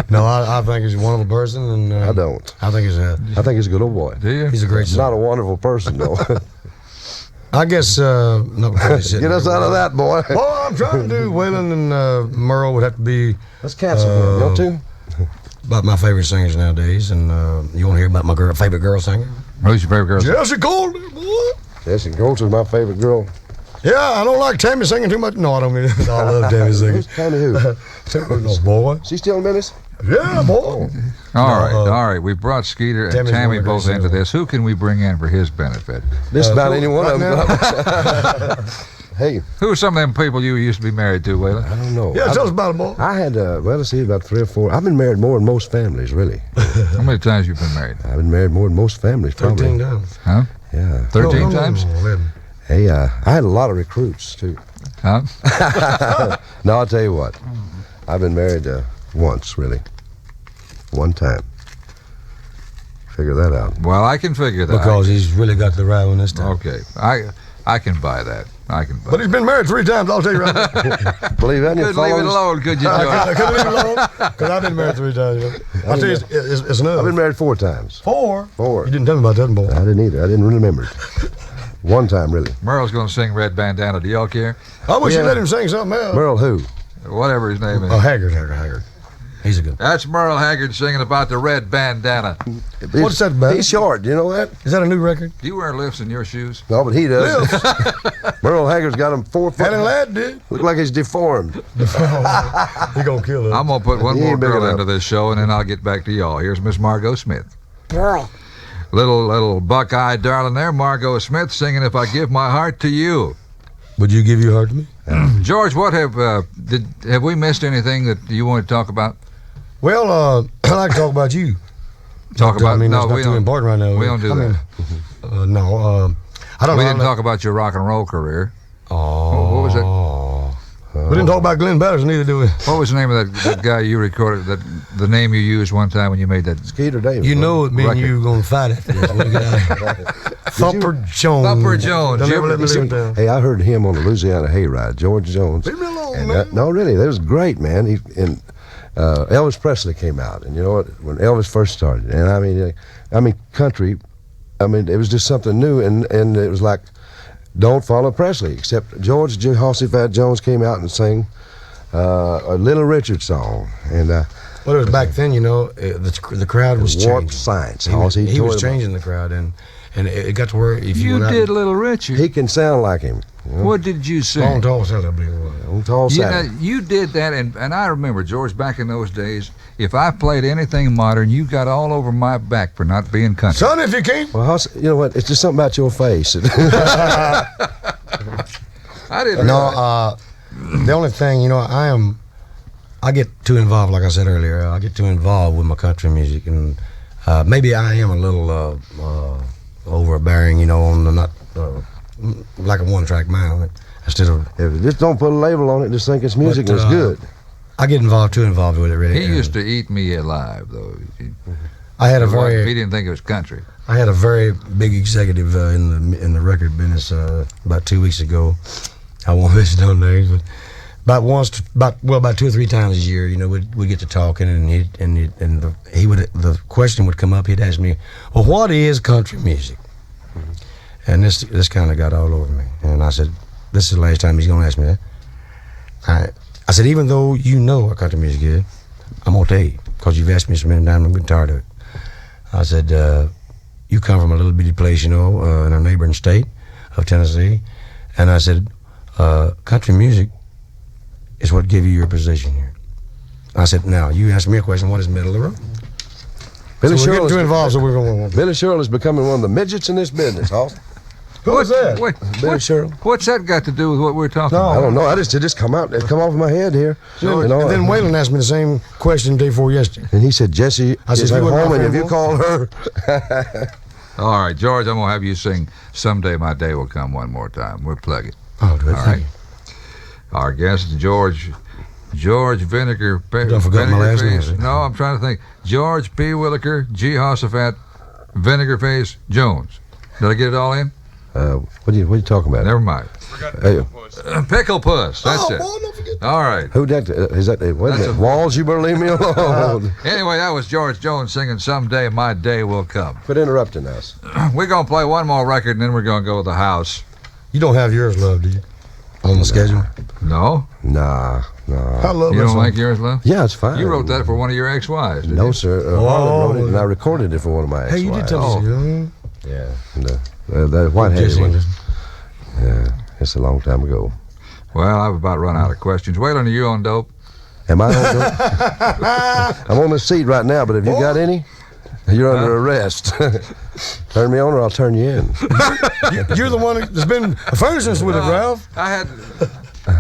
no, I think he's a wonderful person, and I don't. I think I think he's a good old boy. Do you? he's a great He's not a wonderful person, though. I guess no. Get us out of that, boy. Well, I'm trying to do Waylon and Merle would have to be Let's cancel him. You want to? about my favorite singers nowadays, and you want to hear about my favorite girl singer? Who's your favorite girl? Jesse Goldie, boy. Jesse Golds is my favorite girl. Yeah, I don't like Tammy singing too much. No, I don't mean it. I love Tammy singing. Tammy who? No, boy. She still in business? Yeah, boy. All right. We brought Skeeter and Tammy's Tammy one of the both great into singers. this. Who can we bring in for his benefit? Just about any one right of them. Hey, Who are some of them people you used to be married to, Waylon? I don't know. Yeah, tell us about it, boy. I had, well, let's see, about 3 or 4. I've been married more than most families, really. How many times you been married? I've been married more than most families, probably. 13 times. Huh? Yeah. 13 times? 11. Hey, I had a lot of recruits, too. Huh? No, I'll tell you what. I've been married once, really. One time. Figure that out. Well, I can figure that. Because he's really got the right one this time. Okay, I can buy that. I can buy. But he's been married 3 times, I'll tell you right now. Believe that in your Could leave it phones? alone, could you, I George? couldn't leave it alone, because I've been married 3 times. You know. I'll tell you, it's enough. I've been married 4 times. 4? 4. You didn't tell me about that, boy. I didn't either. I didn't remember it. One time, really. Merle's going to sing Red Bandana. Do y'all care? I wish Yeah. you let him sing something else. Merle who? Whatever his name is. Oh, Haggard. He's a good. That's Merle Haggard singing about the Red Bandana. What's that about? He's short. Do you know that? Is that a new record? Do you wear lifts in your shoes? No, but he does. Merle Haggard's got him 4 foot. Helen Ladd did. Look like he's deformed. He gonna kill us. I'm going to put one He more ain't big girl enough. into this show, and then I'll get back to y'all. Here's Miss Margot Smith. Boy. Little buck-eyed darling there, Margot Smith, singing "If I Give My Heart to You." Would you give your heart to me? George, what have we missed anything that you want to talk about? Well, I like to talk about you. Talk about? I mean, No, it's not we too don't. important right now. We don't do I that. mean, no. I don't We know. didn't talk about your rock and roll career. Oh, what was it? We didn't talk about Glenn Patterson either, do we? What was the name of that guy you recorded? The name you used one time when you made that. Skeeter Davis. You know, me and Record. you gonna fight after this. When we get out of here. Thumper Jones. Thumper Jones. Don't You ever ever let me live in town. Hey, I heard him on the Louisiana Hayride, George Jones. Leave me alone, And man. no, really, that was great, man. Elvis Presley came out, and you know what? When Elvis first started, and I mean, country. I mean, it was just something new, and it was like, don't follow Presley. Except George Jehoshaphat Jones came out and sang a Little Richard song, and Well, it was back then, you know, the crowd was warped changing. science. He was changing the crowd, and it got to where if you You went out did Little Richard. He can sound like him. You know? What did you long sing? tall self, I believe it was. On tall You know, saddle. you did that, and I remember, George, back in those days, if I played anything modern, you got all over my back for not being country. Son, if you can't. Well, you know what? It's just something about your face. I didn't No, realize. the only thing, you know, I get too involved, like I said earlier. I get too involved with my country music, and maybe I am a little overbearing, you know, on the not like a one-track mind. Instead of, Just don't put a label on it. Just think it's music But, and it's good. I get too involved with it. Really, He and used to eat me alive, though. I had a He very, didn't think it was country. I had a very big executive in the record business about 2 weeks ago. I won't mention no names, but about 2 or 3 times a year, you know, we'd get to talking, and the question would come up. He'd ask me, "Well, what is country music?" And this kind of got all over me. And I said, "This is the last time he's going to ask me that." I said, "Even though you know what country music is, I'm going to tell you, because you've asked me so many times, I'm getting tired of it." I said, "You come from a little bitty place, you know, in a neighboring state of Tennessee." And I said, "Country music is what gave you your position here." I said, "Now, you asked me a question, what is middle of the road?" Billy So we're getting Sherrill too involved, so we're going to... Billy Sherrill is becoming one of the midgets in this business, Austin. Who is that? Wait, Billy Sherrill. what's that got to do with what we're talking No. I about? don't know. It just come out. It come off my head here. You know, And then Waylon asked me the same question day before yesterday. and he said, "Jesse I said, is "You at wouldn't home, mind and have you Fairmont?" called her?" All right, George, I'm going to have you sing "Someday My Day Will Come" one more time. We'll plug it. Oh, good. All right. Our guest is George Vinegar. Don't forget my last name. Face. No, I'm trying to think. George P. Williker, Jehoshaphat, Vinegar Face Jones. Did I get it all in? What are you talking about? Never mind. Hey, Pickle Puss. That's it. boy, don't forget. All right. who that? Is that? Wait a That's minute. a- Walls, you better leave me alone. Anyway, that was George Jones singing "Someday My Day Will Come." Quit interrupting us. We're going to play one more record, and then we're going to go to the house. You don't have yours, love, do you? On the schedule? No? Nah. I love You that don't song. like yours, love? Yeah, it's fine. You wrote that for one of your ex-wives, didn't No, you? sir. Oh. Harlan wrote it, and I recorded it for one of my Hey, ex-wives. you did tell Oh. me. Yeah. And, the white-headed Jesse. one. Yeah, it's a long time ago. Well, I've about run out of questions. Waylon, are you on dope? Am I on dope? I'm on the seat right now, but have you got any? You're under arrest. Turn me on or I'll turn you in. You're the one that's been furnishing us with it, Ralph. I had.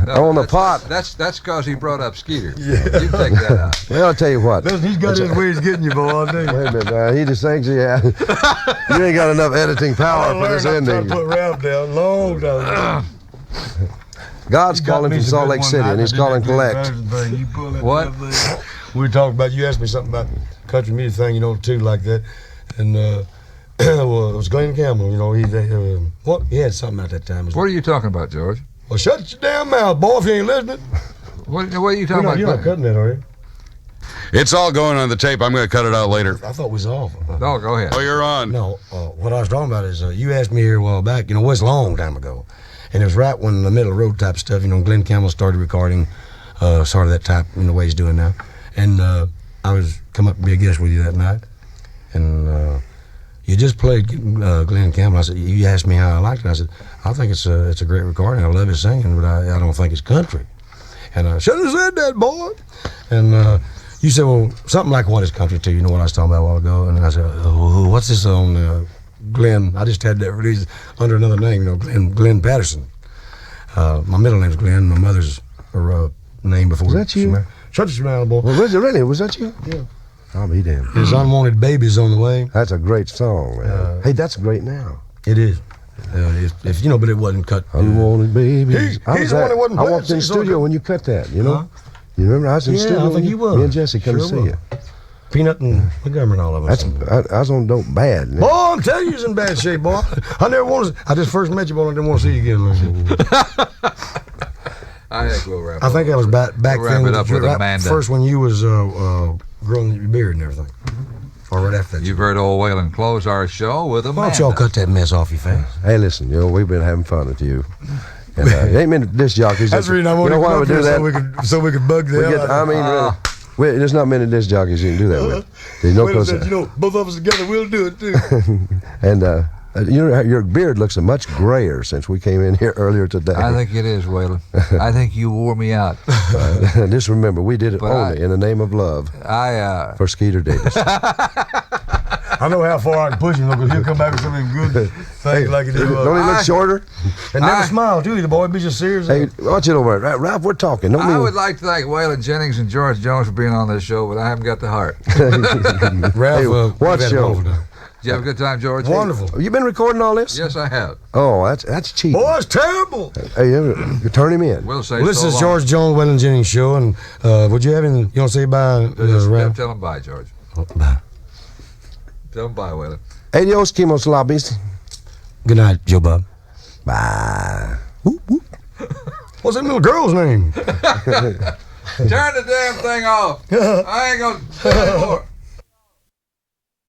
On the pot. That's because he brought up Skeeter. Yeah. You take that out. Well, I'll tell you what. He's got his ways getting you, boy, all day. Wait a minute, he just thinks you ain't got enough editing power for this ending. I put Ralph down long time. God's calling from Salt Lake City, and he's calling collect. What? We were talking about, you asked me something about country music thing, too, like that. And well, it was Glenn Campbell, he had something at that time. What are you talking about, George? Well, shut your damn mouth, boy, if you ain't listening. What are you talking about? You're not cutting that, are you? It's all going on the tape. I'm going to cut it out later. I thought it was off. No, go ahead. Oh, you're on. No, what I was talking about is you asked me here a while back, it was a long time ago. And it was right when the middle of the road type stuff, Glenn Campbell started recording sort of that type in the way he's doing now. And I was come up to be a guest with you that night. And you just played Glenn Campbell. I said, you asked me how I liked it. I said, I think it's a great recording. I love his singing, but I don't think it's country. And I should have said that, boy. And you said, well, something like what is country to you? You know what I was talking about a while ago? And I said, what's this on Glenn? I just had that released under another name, Glenn Patterson. My middle name's Glenn. My mother's name before. Was that you? Shut your mouth, boy. Well, really? Was that you? Yeah. I'll be damned. His Unwanted Baby's on the way. That's a great song, man. Hey, that's great now. It is. If but it wasn't cut. Unwanted Babies. He's the one that wasn't I playing. walked in the studio when you cut that, Huh? You remember? I was in the studio. I think you was. Me and Jesse come to Sure see was. you. Peanut and Montgomery and all of us. I was on dope bad. Man. Boy, I'm telling you, he's in bad shape, boy. I never wanted. I just first met you, boy. I didn't want to see you again. I think we'll wrap I think that was back We'll then. wrap it up with Amanda. First when you was growing your beard and everything, or right after that. You've heard old Waylon close our show with Amanda. Why don't y'all cut that mess off your face? Hey, listen, we've been having fun with you. And, it ain't many disc jockeys. That's the reason I wanted to why come we up do here that? so we could bug the hell out of really, there's not many disc jockeys you can do that with. There's no Wait, both of us together, we'll do it too. And your beard looks much grayer since we came in here earlier today. I think it is, Waylon. I think you wore me out. Just remember, we did it But only in the name of love for Skeeter Davis. I know how far I can push him, because he'll come back with something good things like he did. Don't he look shorter? And never smile, too, the boy. Be just serious. Hey, watch it over. Ralph, we're talking. I would like to thank Waylon Jennings and George Jones for being on this show, but I haven't got the heart. Ralph, what show? Did you have a good time, George? Wonderful. You been recording all this? Yes, I have. Oh, that's cheap. Boy, it's terrible. Hey, you turn him in. We'll say Well, this so is long. George Jones, Waylon Jennings show, and would you have anything you want to say bye, Ralph? Tell him bye, George. Bye. Tell him bye, Waylon. Adios, Kimos Lobbies. Good night, Joe Bob. Bye. What's that little girl's name? Turn the damn thing off. I ain't gonna say anymore.